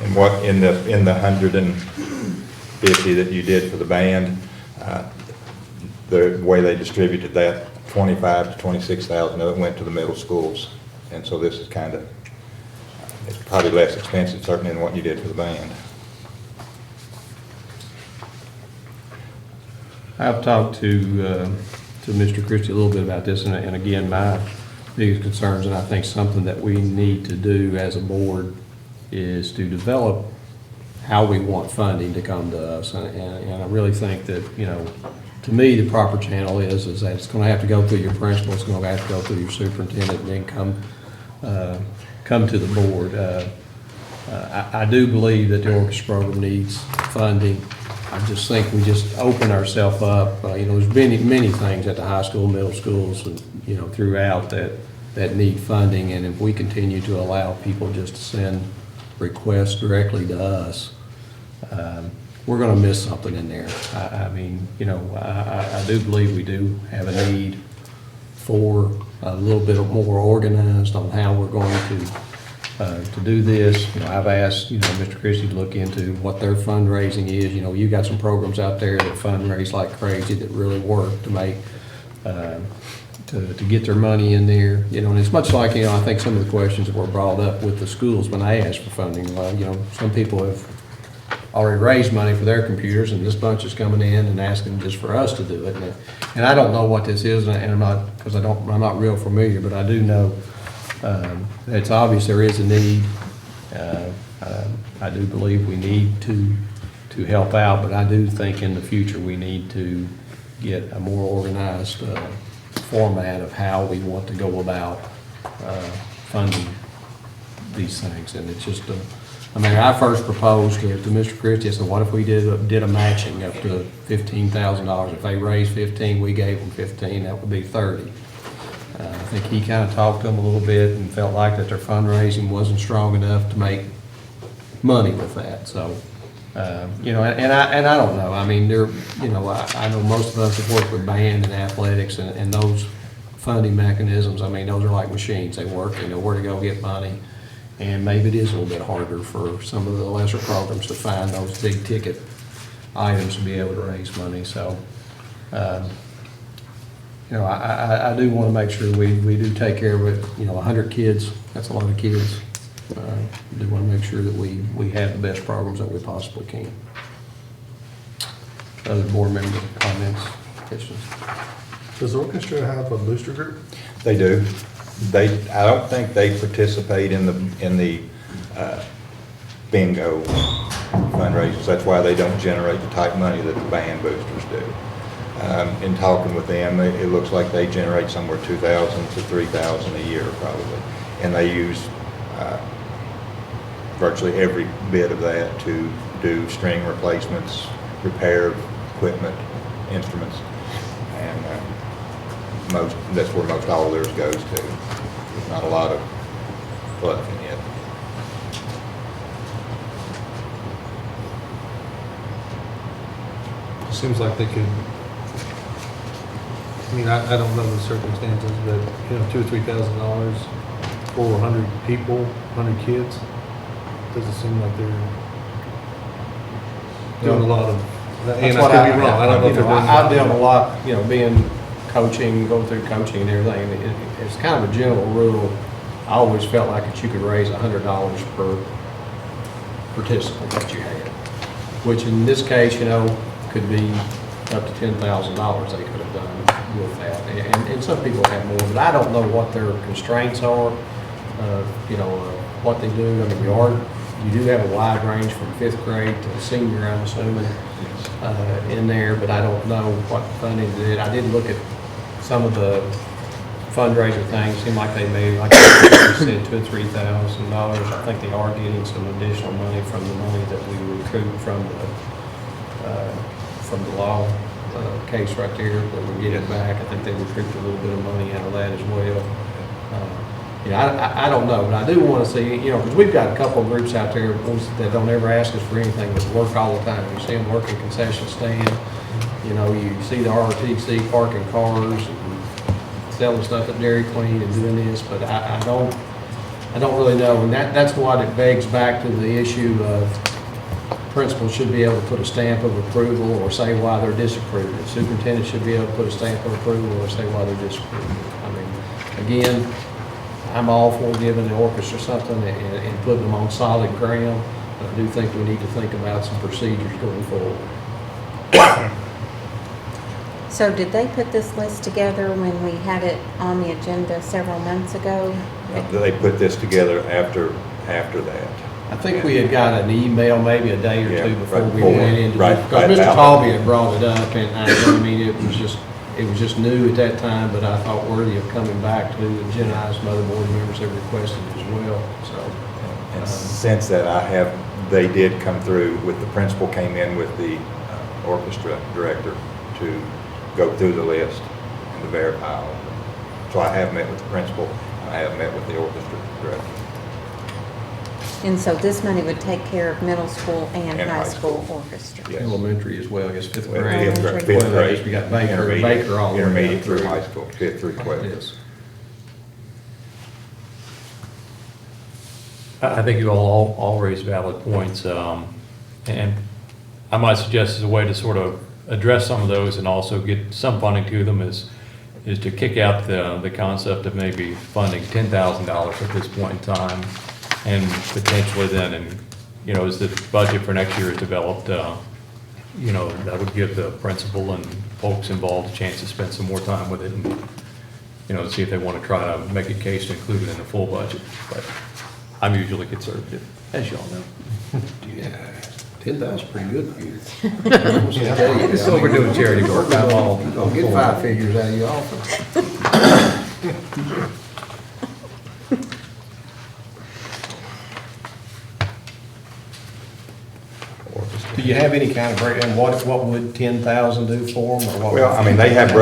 And what in the 150 that you did for the band, the way they distributed that, 25 to 26,000 of it went to the middle schools. And so this is kind of, it's probably less expensive certainly than what you did for the band. I've talked to Mr. Christie a little bit about this, and again, my biggest concerns, and I think something that we need to do as a board is to develop how we want funding to come to us. And I really think that, you know, to me, the proper channel is that it's going to have to go through your principal, it's going to have to go through your superintendent, and then come to the board. I do believe that the orchestra program needs funding. I just think we just open ourselves up. You know, there's many things at the high school, middle schools, and, you know, throughout that need funding. And if we continue to allow people just to send requests directly to us, we're going to miss something in there. I mean, you know, I do believe we do have a need for a little bit more organized on how we're going to do this. You know, I've asked, you know, Mr. Christie to look into what their fundraising is. You know, you got some programs out there that fundraise like crazy that really work to make, to get their money in there. You know, and it's much like, you know, I think some of the questions that were brought up with the schools when they asked for funding. Well, you know, some people have already raised money for their computers, and this bunch is coming in and asking just for us to do it. And I don't know what this is, and I'm not, because I'm not real familiar, but I do know it's obvious there is a need. I do believe we need to help out, but I do think in the future we need to get a more organized format of how we want to go about funding these things. And it's just I mean, I first proposed to Mr. Christie, I said, what if we did a matching up to $15,000? If they raised 15, we gave them 15, that would be 30. I think he kind of talked to them a little bit and felt like that their fundraising wasn't strong enough to make money with that. So, you know, and I don't know. I mean, you know, I know most of us have worked with band and athletics and those funding mechanisms. I mean, those are like machines. They work. They know where to go get money. And maybe it is a little bit harder for some of the lesser programs to find those big ticket items to be able to raise money. So, you know, I do want to make sure we do take care of it. You know, 100 kids, that's a lot of kids. We do want to make sure that we have the best programs that we possibly can. Other board member comments, questions? Does the orchestra have a booster group? They do. I don't think they participate in the bingo fundraisers. That's why they don't generate the type money that the band boosters do. In talking with them, it looks like they generate somewhere $2,000 to $3,000 a year probably, and they use virtually every bit of that to do string replacements, repair of equipment, instruments, and that's where most all of theirs goes to. There's not a lot of fluff in it. It seems like they could, I mean, I don't know the circumstances, but, you know, $2,000 or $3,000 for 100 people, 100 kids, doesn't seem like they're doing a lot of, and I could be wrong, I don't know if they're doing. I've done a lot, you know, being coaching, going through coaching and everything. It's kind of a general rule. I always felt like that you could raise $100 per participant that you had, which in this case, you know, could be up to $10,000 they could have done with that. And some people have more, but I don't know what their constraints are, you know, what they do. I mean, you do have a wide range from 5th grade to senior, I'm assuming, in there, but I don't know what funding did. I did look at some of the fundraiser thing, seemed like they made, like you said, $2,000 or $3,000. I think they are getting some additional money from the money that we recouped from the law case right there, that we're getting back. I think they recouped a little bit of money out of that as well. I don't know, but I do want to see, because we've got a couple of groups out there that don't ever ask us for anything, but work all the time. You see them working concession stand, you see the ROTC parking cars and selling stuff at Dairy Queen and doing this, but I don't really know. And that's what it begs back to the issue of principals should be able to put a stamp of approval or say why they're disapproved. The superintendent should be able to put a stamp of approval or say why they're disapproved. I mean, again, I'm all for giving the orchestra something and putting them on solid ground, but I do think we need to think about some procedures going forward. So did they put this list together when we had it on the agenda several months ago? They put this together after that. I think we had got an email maybe a day or two before right we before, went into right, it. Because right Mr. about Talby had brought it up, and it was just new at that time, but I thought worthy of coming back to agendize some other board members have requested as well, so. And since that, they did come through with, the principal came in with the orchestra director to go through the list and to verify all of them. So I have met with the principal, and I have met with the orchestra director. And so this money would take care of middle school and And high high school school. orchestra? Yes. Elementary as well, I guess fifth Well, grade. Fifth Well, grade. We got Baker all the way Intermediate down through high school, 5th through 12th. Yes. I think you all raise valid points, and I might suggest as a way to sort of address some of those and also get some funding to them is to kick out the concept of maybe funding $10,000 at this point in time, and potentially then, as the budget for next year is developed, that would give the principal and folks involved a chance to spend some more time with it and, see if they want to try to make a case to include it in the full budget. But I'm usually conservative, as y'all know. Yeah, 10,000 is pretty good for you. It's so we're doing charity work. I'm all. I'll get 5 figures out of you often. Do you have any kind of breakdown, what would 10,000 do for them, or what? Well, I mean, they have it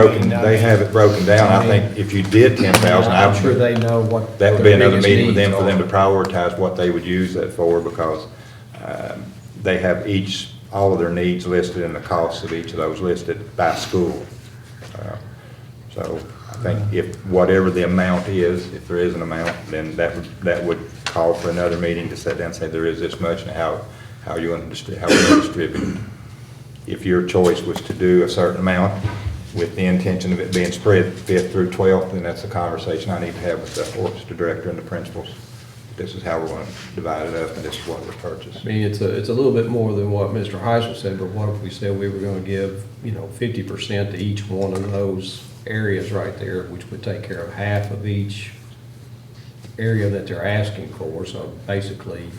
broken down. I think if you did 10,000, I'm sure they know what. that would be their another biggest meeting with them, needs for them to are. prioritize what they would use that for, because they have all of their needs listed and the costs of each of those listed by school. So I think if whatever the amount is, if there is an amount, then that would call for another meeting to sit down and say there is this much, and how you want to distribute it. If your choice was to do a certain amount with the intention of it being spread 5th through 12th, then that's a conversation I need to have with the orchestra director and the principals. This is how we're going to divide it up, and this is what we're purchasing. I mean, it's a little bit more than what Mr. Heisel said, but what if we said we were gonna give, 50% to each one of those areas right there, which would take care of half of each area that they're asking for, so basically,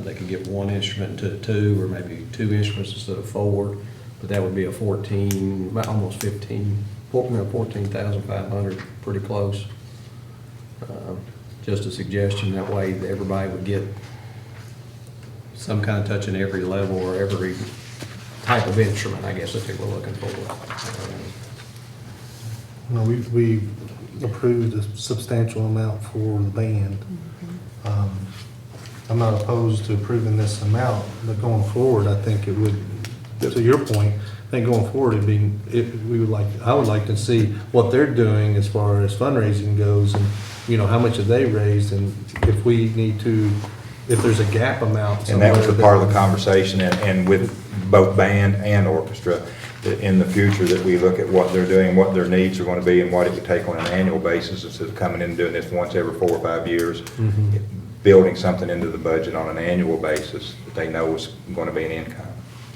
they could get 1 instrument instead of 2, or maybe 2 instruments instead of 4, but that would be a 14, almost 14,500, pretty close. Just a suggestion, that way that everybody would get some kind of touch in every level or every type of instrument, I guess, that they were looking for. We approved a substantial amount for the band. I'm not opposed to approving this amount, but going forward, I think it would, to your point, I think going forward, I would like to see what they're doing as far as fundraising goes, and, how much have they raised, and if we need to, if there's a gap amount. And that was a somewhere part of the conversation, and with both band and orchestra, that in the future that we look at what they're doing, what their needs are going to be, and what it would take on an annual basis, instead of coming in and doing this once every 4 or 5 years. Building something into the budget on an annual basis that they know is going to be an income.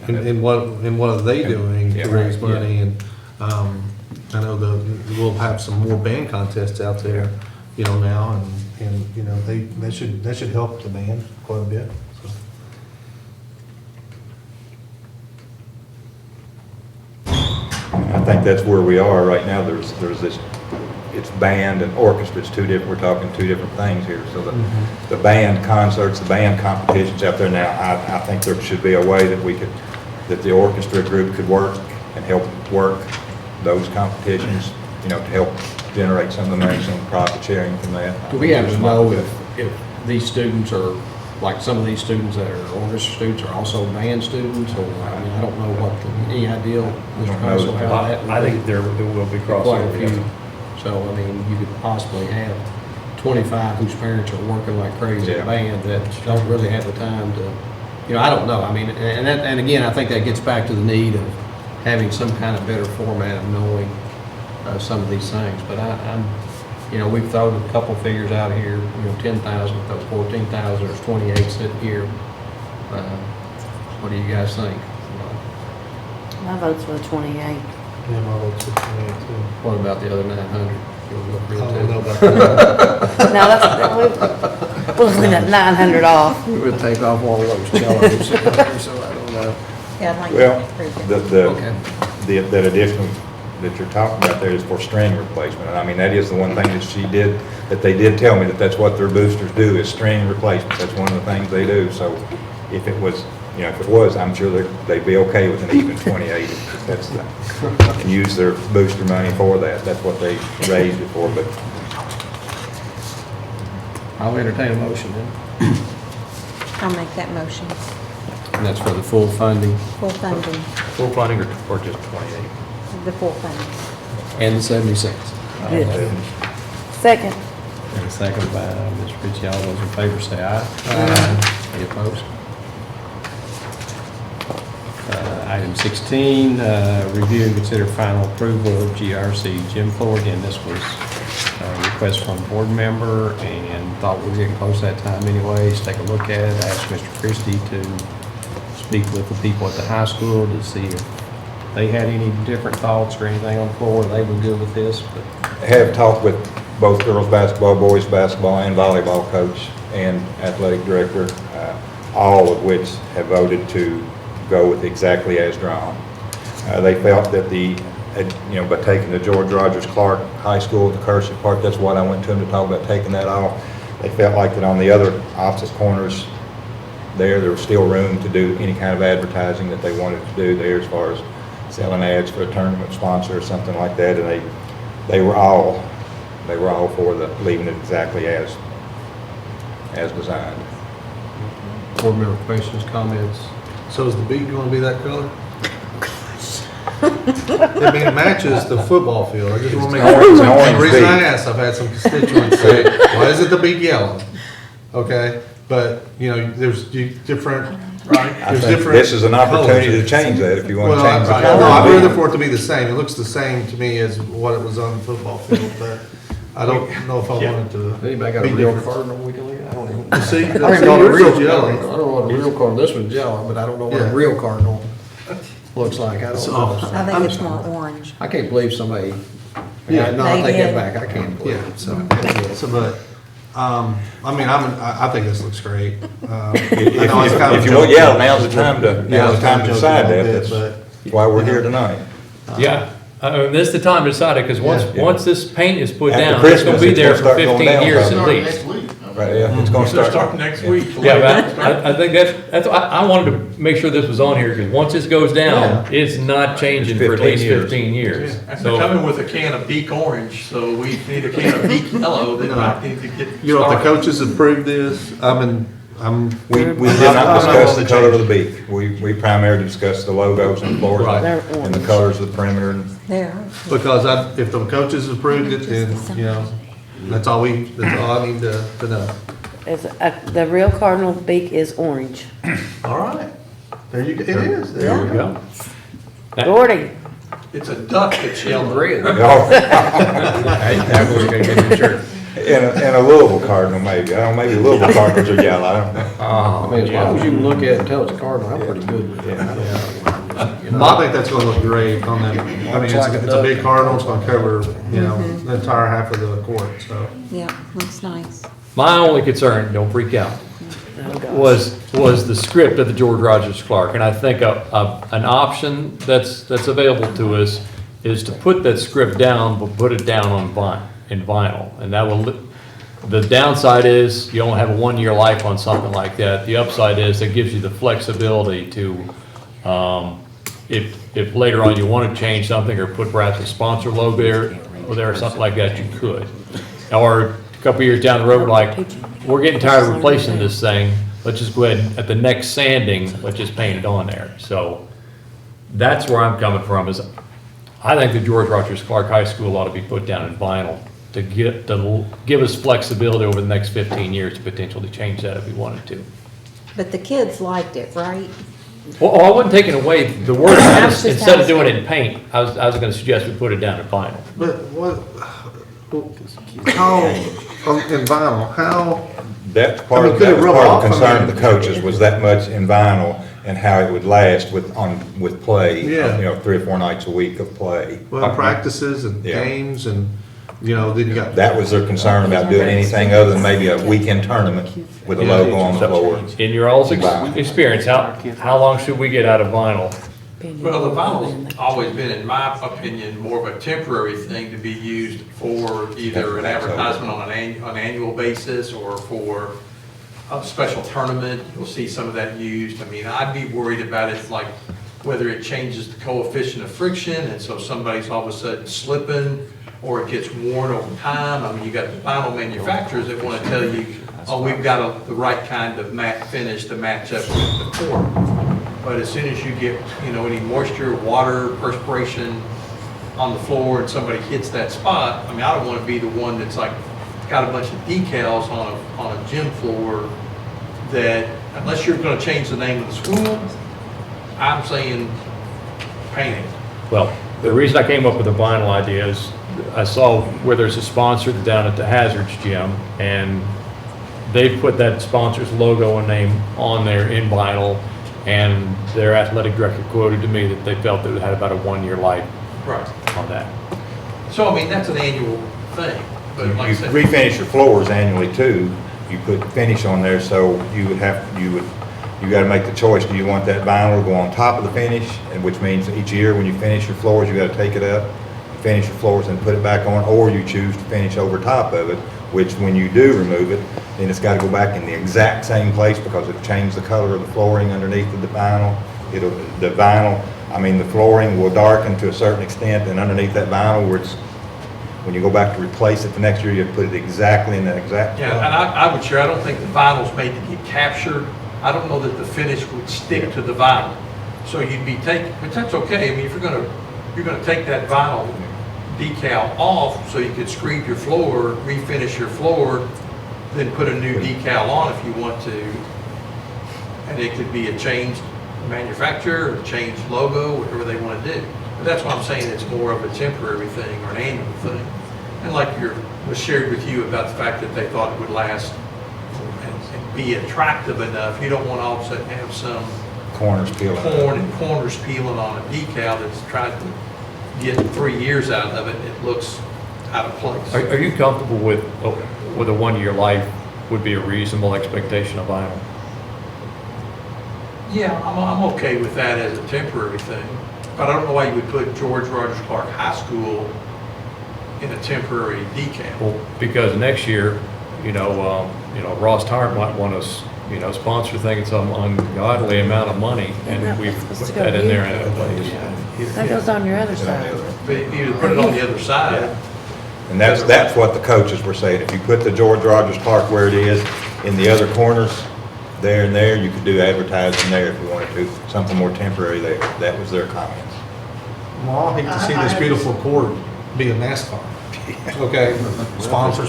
And what are they doing to Yeah. raise money? And I know we'll have some more band contests out there, now, and that should help the band quite a bit. So. I think that's where we are right now. There's this it's band and orchestra, it's two different, we're talking two different things here. So the band concerts, the band competitions out there now, I think there should be a way that we could, that the orchestra group could work and help work those competitions, you know, to help generate some of the money, some profit sharing from that. Do we have to know if these students are, like some of these students that are orchestra students are also band students, or, I mean, I don't know what, any idea, Mr. Council, how that would I be? think there will be Quite a crossover. few. So, I mean, you could possibly have 25 whose parents are working like crazy Yeah. at band that don't really have the time to, you know, I don't know. I mean, and again, I think that gets back to the need of having some kind of better format of knowing some of these things. But I'm, you know, we've thrown a couple figures out here, you know, 10,000, 14,000, there's 28 sitting here. What do you guys think? My vote's for the 28. Yeah, my vote's for 28 too. What about the other 900? You'll go for it I too? don't know about that. No, that's, we'll leave that 900 off. We would take off all of those cellos, so I don't know. Yeah, I'd like Well, to approve it. Okay. that additional that you're talking about there is for string replacement. And I mean, that is the one thing that she did, that they did tell me that that's what their boosters do, is string replacements. That's one of the things they do. So if it was, you know, if it was, I'm sure they'd be okay with an even 28. If that's the, and use their booster money for that. That's what they raised it for. But I'll entertain a motion then. I'll make that motion. And that's for the full funding Full funding, Full funding or just 28? the full funding. and the 70 cents. Second. And a second by Mr. Ritchie. All those in favor say aye. Aye. Any opposed? Item 16, review and consider final approval of GRC gym floor. Again, this was a request from a board member, and thought we were getting close to that time anyways. Take a look at it, ask Mr. Christie to speak with the people at the high school to see if they had any different thoughts or anything on the floor. They were good with this, but I have talked with both girls basketball, boys basketball, and volleyball coach and athletic director, all of which have voted to go with exactly as drawn. They felt that you know, by taking the George Rogers Clark High School, the Kersey Park, that's what I went to them to talk about, taking that off. They felt like that on the other opposite corners there was still room to do any kind of advertising that they wanted to do there, as far as selling ads for a tournament sponsor or something like that. And they were all for leaving it exactly as designed. board member questions, comments? So is the beat going to be that color? I mean, it matches the football field. I just want to make It's an sure. orange The reason I beat. asked, I've had some constituents say, why is it the beat yellow? Okay, but, you know, there's different, right? I There's think different this is an opportunity to colors. change that if you want Well, to change the I'd color. rather for it to be the same. It looks the same to me as what it was on the football field, but I don't know if I wanted to. Anybody got a be real different. cardinal we can look at? I don't even. You see, I the don't know what a yours real is yellow. I don't know what a real cardinal, this one's yellow, but I don't know what a Yeah. real cardinal looks like. I don't So, know. I think it's more orange. I can't believe somebody, Yeah. no, I They take did. that back, I can't believe Yeah, it. so, but, I mean, I think this looks great. I know it's kind of If you a want, joke. yeah, now's the time to joke decide a little that. bit, That's but, why we're you know, here tonight. Yeah, this is the time to decide it, because Yeah. once this paint is put After down, it's gonna Christmas, be it's there gonna for start going 15 down years probably. at Start least. next week. Right, yeah, it's gonna start. Start next week. Yeah, but I think that's, I wanted to make sure this was on here, because once this goes down, it's not changing for at 15 least years. 15 years. After So, coming with a can of Beak Orange, so we need a can of Beak Yellow, then I need to get You know, if the started. coaches approved this, I'm. We did not discuss the color of the beak. We primarily discussed the logos and floors Right. and the colors of the perimeter. And There. Because if the coaches approved it, then, you know, that's all I need to know. The real cardinal beak is orange. All right. There you go. It is. there we go. Gordy. It's a duck that's yellow. Red. Oh, Hey, that was gonna get your shirt. and a Louisville cardinal maybe. I don't know, maybe Louisville cardinals are yellow. I don't know. I mean, as long as you can look at it and tell it's a cardinal, I'm pretty good with it. You know, I think that's gonna look great on them. I mean, it's a big cardinal. It's gonna cover, you know, the entire half of the court, so. Yeah, looks nice. my only concern, don't freak out, was the script of the George Rogers Clark. And I think an option that's available to us is to put that script down, but put it down on Vine. in vinyl. And that will, the downside is you only have a 1-year life on something like that. The upside is it gives you the flexibility to, if later on you want to change something or put perhaps a sponsor logo there or something like that, you could. Or a couple years down the road, like, we're getting tired of replacing this thing, let's just go ahead and at the next sanding, let's just paint it on there. So that's where I'm coming from, is I think the George Rogers Clark High School ought to be put down in vinyl to give us flexibility over the next 15 years to potentially change that if we wanted to. But the kids liked it, right? Well, I wasn't taking away the word, was just instead of doing it asking. in paint, I was gonna suggest we put it down in vinyl. But what, how, in vinyl, how, That's part I mean, of, could that it was rub part of off? the I concern of mean- the coaches, was that much in vinyl and how it would last with play. Yeah. You know, 3 or 4 nights a week of play. well, practices and Yeah. games and, you know, then you got. That was their concern about doing anything other than maybe a weekend tournament with a logo on the floor. In your all's experience, how long should we get out of vinyl? Well, the vinyl's always been, in my opinion, more of a temporary thing to be used for either an advertisement on an annual basis or for a special tournament. You'll see some of that used. I mean, I'd be worried about it, like whether it changes the coefficient of friction, and so somebody's all of a sudden slipping, or it gets worn over time. I mean, you got the vinyl manufacturers that want to tell you, oh, we've got the right kind of matte finish to match up with the court. But as soon as you get, you know, any moisture, water, perspiration on the floor and somebody hits that spot, I mean, I don't want to be the one that's like, got a bunch of decals on a gym floor that, unless you're going to change the name of the school, I'm saying paint it. Well, the reason I came up with the vinyl idea is I saw where there's a sponsor down at the Hazards Gym, and they put that sponsor's logo and name on there in vinyl, and their athletic director quoted to me that they felt that it had about a 1-year life Right. on that. So, I mean, that's an annual thing, but like I You said. refinish your floors annually too. You put finish on there, so you gotta make the choice. Do you want that vinyl to go on top of the finish? And which means each year when you finish your floors, you gotta take it up, finish your floors and put it back on, or you choose to finish over top of it, which when you do remove it, then it's gotta go back in the exact same place because it'll change the color of the flooring underneath of the vinyl. The flooring will darken to a certain extent, and underneath that vinyl where it's, when you go back to replace it the next year, you have to put it exactly in that exact Yeah, spot. and I would share, I don't think the vinyl's made to get captured. I don't know that the finish would stick to the vinyl. So you'd be but that's okay. I mean, if you're gonna take that vinyl decal off so you could screed your floor, refinish your floor, then put a new decal on if you want to. And it could be a changed manufacturer, a changed logo, whatever they want to do. But that's why I'm saying it's more of a temporary thing or an annual thing. And like was shared with you about the fact that they thought it would last and be attractive enough. You don't want to all of a sudden have some Corners peeling. corners peeling on a decal that's tried to get 3 years out of it. It looks out of place. Are you comfortable with a 1-year life would be a reasonable expectation of vinyl? Yeah, I'm okay with that as a temporary thing, but I don't know why you would put George Rogers Clark High School in a temporary decal. Well, because next year, Ross Tart might want to, sponsor things some ungodly amount of money, and we put that in there in a place. That goes on your other side. But if you put it on the other side, And that's what the coaches were saying. If you put the George Rogers Park where it is, in the other corners, there and there, you could do advertising there if you wanted to, something more temporary there. That was their comments. Well, I hate to see this beautiful court be a NASCAR. Okay, sponsor,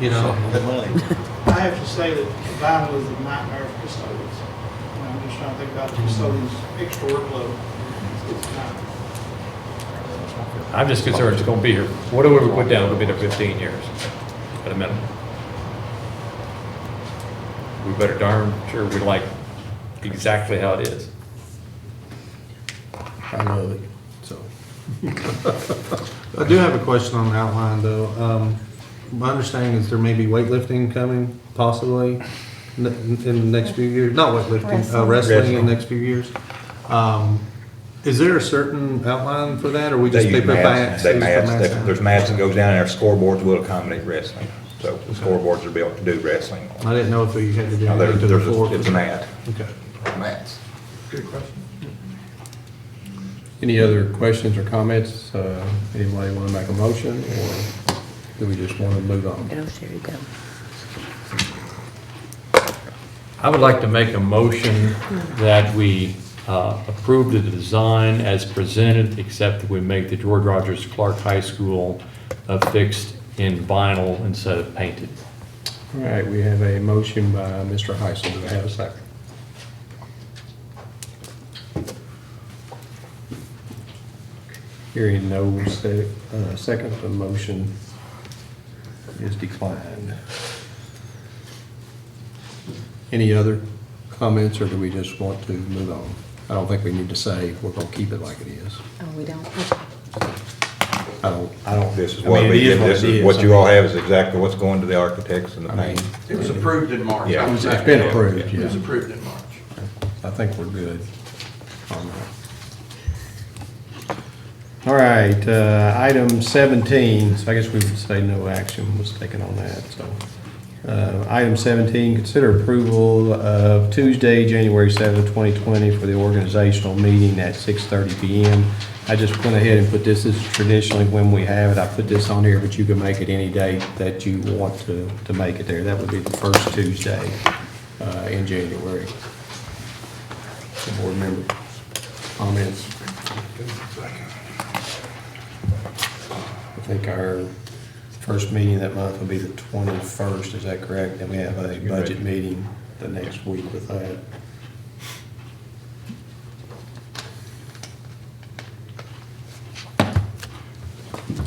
you know. I have to say that vinyl is a nightmare for custodians. I'm just trying to think about the custodians' extra workload. It's a nightmare. I'm just concerned it's gonna be here. Whatever we put down, it'll be there 15 years at a minimum. We better darn sure we like exactly how it is. I love it, so. I do have a question on the outline though. My understanding is there may be weightlifting coming possibly in the next few years, not weightlifting, wrestling in the next few years. Is there a certain outline for that, or we just They pick use up mats, mats? they use the mats, mats they- out? there's mats that goes down, and our scoreboards will accommodate wrestling. So the scoreboards are built to do wrestling. I didn't know if you had to do No, anything to the there's a- floor. it's a mat. Okay. Mats. Good question. Any other questions or comments? Anybody want to make a motion, or do we just want to move on? Go, Sherry, go. I would like to make a motion that we approve the design as presented, except that we make the George Rogers Clark High School fixed in vinyl instead of painted. All right, we have a motion by Mr. Heisel. Do I have a second? Hearing no second, the motion is declined. Any other comments, or do we just want to move on? I don't think we need to say we're going to keep it like it is. Oh, we don't? I don't. This is I what mean, we it is did, this it is, what you all have is exactly what's going to the architects and the I mean, paint. It was approved in March. Yeah. It's been approved, It was yeah. approved in March. I think we're good on that. All right, item 17, so I guess we would say no action was taken on that, so. Item 17, consider approval of Tuesday, January 7th, 2020 for the organizational meeting at 6:30 PM. I just went ahead and put this as traditionally when we have it. I put this on here, but you can make it any date that you want to make it there. That would be the first Tuesday in January. The board member comments? I think our first meeting that month will be the 21st, is that correct? And we have a budget meeting the next week with that.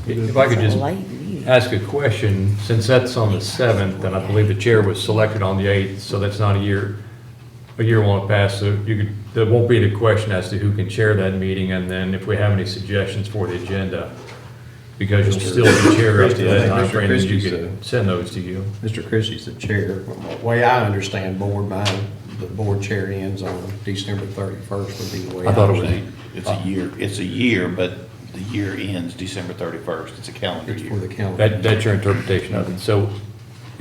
If I could just Late meeting. ask a question, since that's on the 7th, and I believe the chair was selected on the 8th, so that's not a year won't pass, so there won't be any question as to who can chair that meeting, and then if we have any suggestions for the agenda, because you'll still be chair up to that time frame, then you can send those to you. Mr. Christie's the chair. The way I understand the board chair ends on December 31st would be the way I I thought it was understand. It's a year, but the year ends December 31st. It's a calendar It's year. for the calendar. That's your interpretation of it. So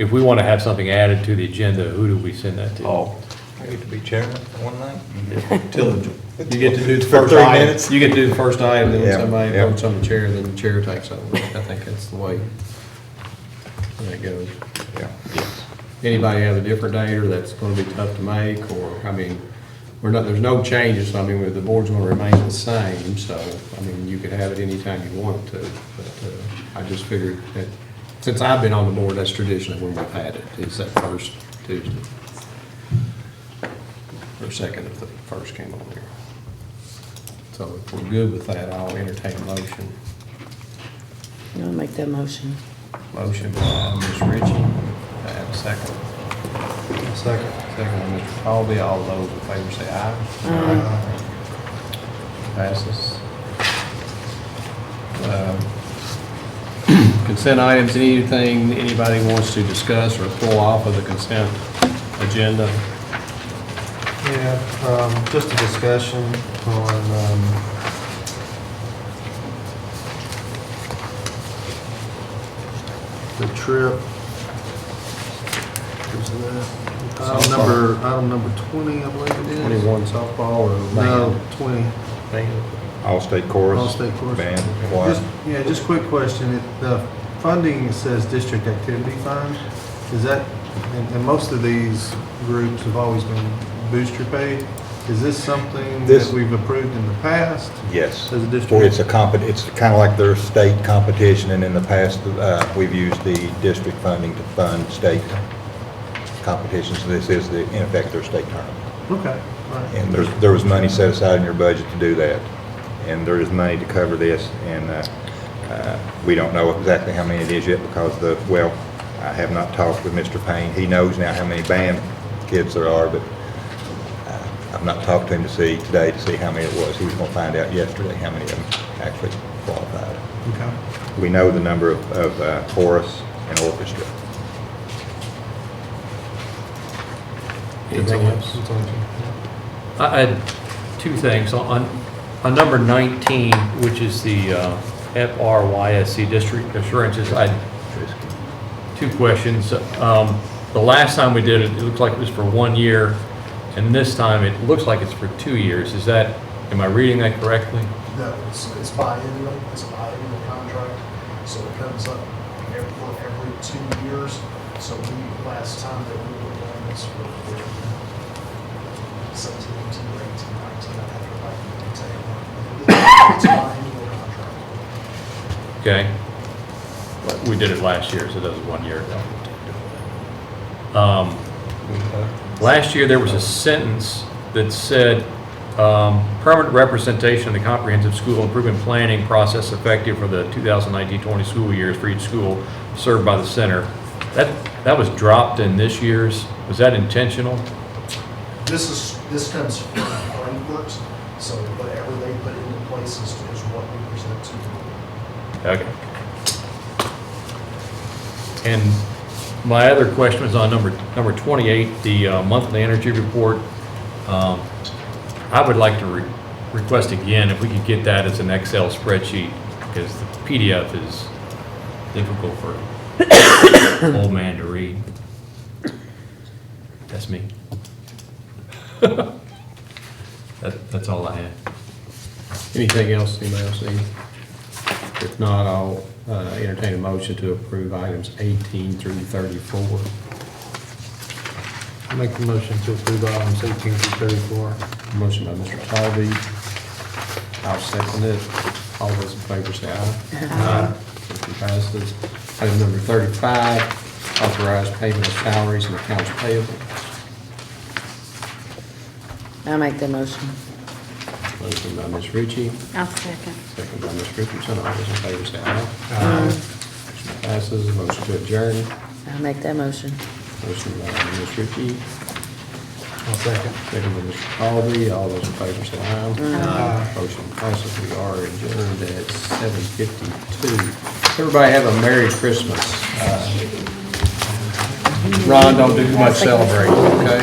if we want to have something added to the agenda, who do we send that to? Oh, I get to be chairman for one night? You get to do the For first 30 item. minutes? You get to do the first item, then when Yeah, somebody yeah. votes on the chair, then the chair takes over. I think that's the way that goes. Yeah. Anybody have a different date, or that's gonna be tough to make, or, I mean, there's no changes, I mean, the board's gonna remain the same, so, I mean, you could have it anytime you want to, but, I just figured that, since I've been on the board, that's traditionally when we've had it, is that first Tuesday. Or second if the first came on there. So if we're good with that, I'll entertain a motion. You want to make that motion? Motion by Ms. Ritchie. I have a second. Second. Second by Mr. Colby. All those in favor say aye. Aye. Passes. Consent items, anything anybody wants to discuss or pull off of the consent agenda? Yeah, just a discussion on, the trip. Is that item number 20, I believe it is? 21 softball or No, band? 20. All-state chorus. All-state chorus. Band, choir. Just quick question. The funding says district activity fund. Is that, and most of these groups have always been booster paid. Is this something This- that we've approved in the past? Yes. As a district? Well, it's kind of like their state competition, and in the past, we've used the district funding to fund state competitions. So this is in effect, their state tournament. Okay, all right. And there was money set aside in your budget to do that. And there is money to cover this, and we don't know exactly how many it is yet because I have not talked with Mr. Payne. He knows now how many band kids there are, but I've not talked to him today to see how many it was. He was going to find out yesterday how many of them actually qualified. Okay. We know the number of chorus and orchestra. Anything else? I had two things. On number 19, which is the FRYSC district assurances, I, two questions. The last time we did it, it looked like it was for 1 year, and this time it looks like it's for 2 years. Is that, am I reading that correctly? No, it's biennial, it's a biennial contract, so it comes up every 2 years. So last time that we were doing this for 17, 18, 19, I have to write the detail. It's a biennial contract. Okay. But we did it last year, so that was 1 year ago. Last year, there was a sentence that said, permanent representation of the comprehensive school improvement planning process effective for the 2019-20 school years for each school served by the center. That was dropped in this year's, was that intentional? This comes from frameworks, so whatever they put into place is what we present to you. Okay. And my other question was on number 28, the monthly energy report. I would like to request again if we could get that as an Excel spreadsheet, because the PDF is difficult for an old man to read. That's me. That's all I have. Anything else, anybody else need? If not, I'll entertain a motion to approve items 18 through 34. I make the motion to approve items 18 through 34. Motion by Mr. Harvey. I'll second it. All those in favor say aye. Aye. Motion passes. Item number 35, authorize payment of salaries and accounts payable. I'll make the motion. Motion by Ms. Ritchie, I'll second. second by Ms. Richardson. All those in favor say aye. Aye. Motion passes. Motion to adjourn. I'll make that motion. Motion by Ms. Ritchie, I'll second. second by Mr. Colby. All those in favor say aye. Aye. Motion passes. We are adjourned at 7:52. Everybody have a Merry Christmas. Ron, don't do too much celebrating, okay?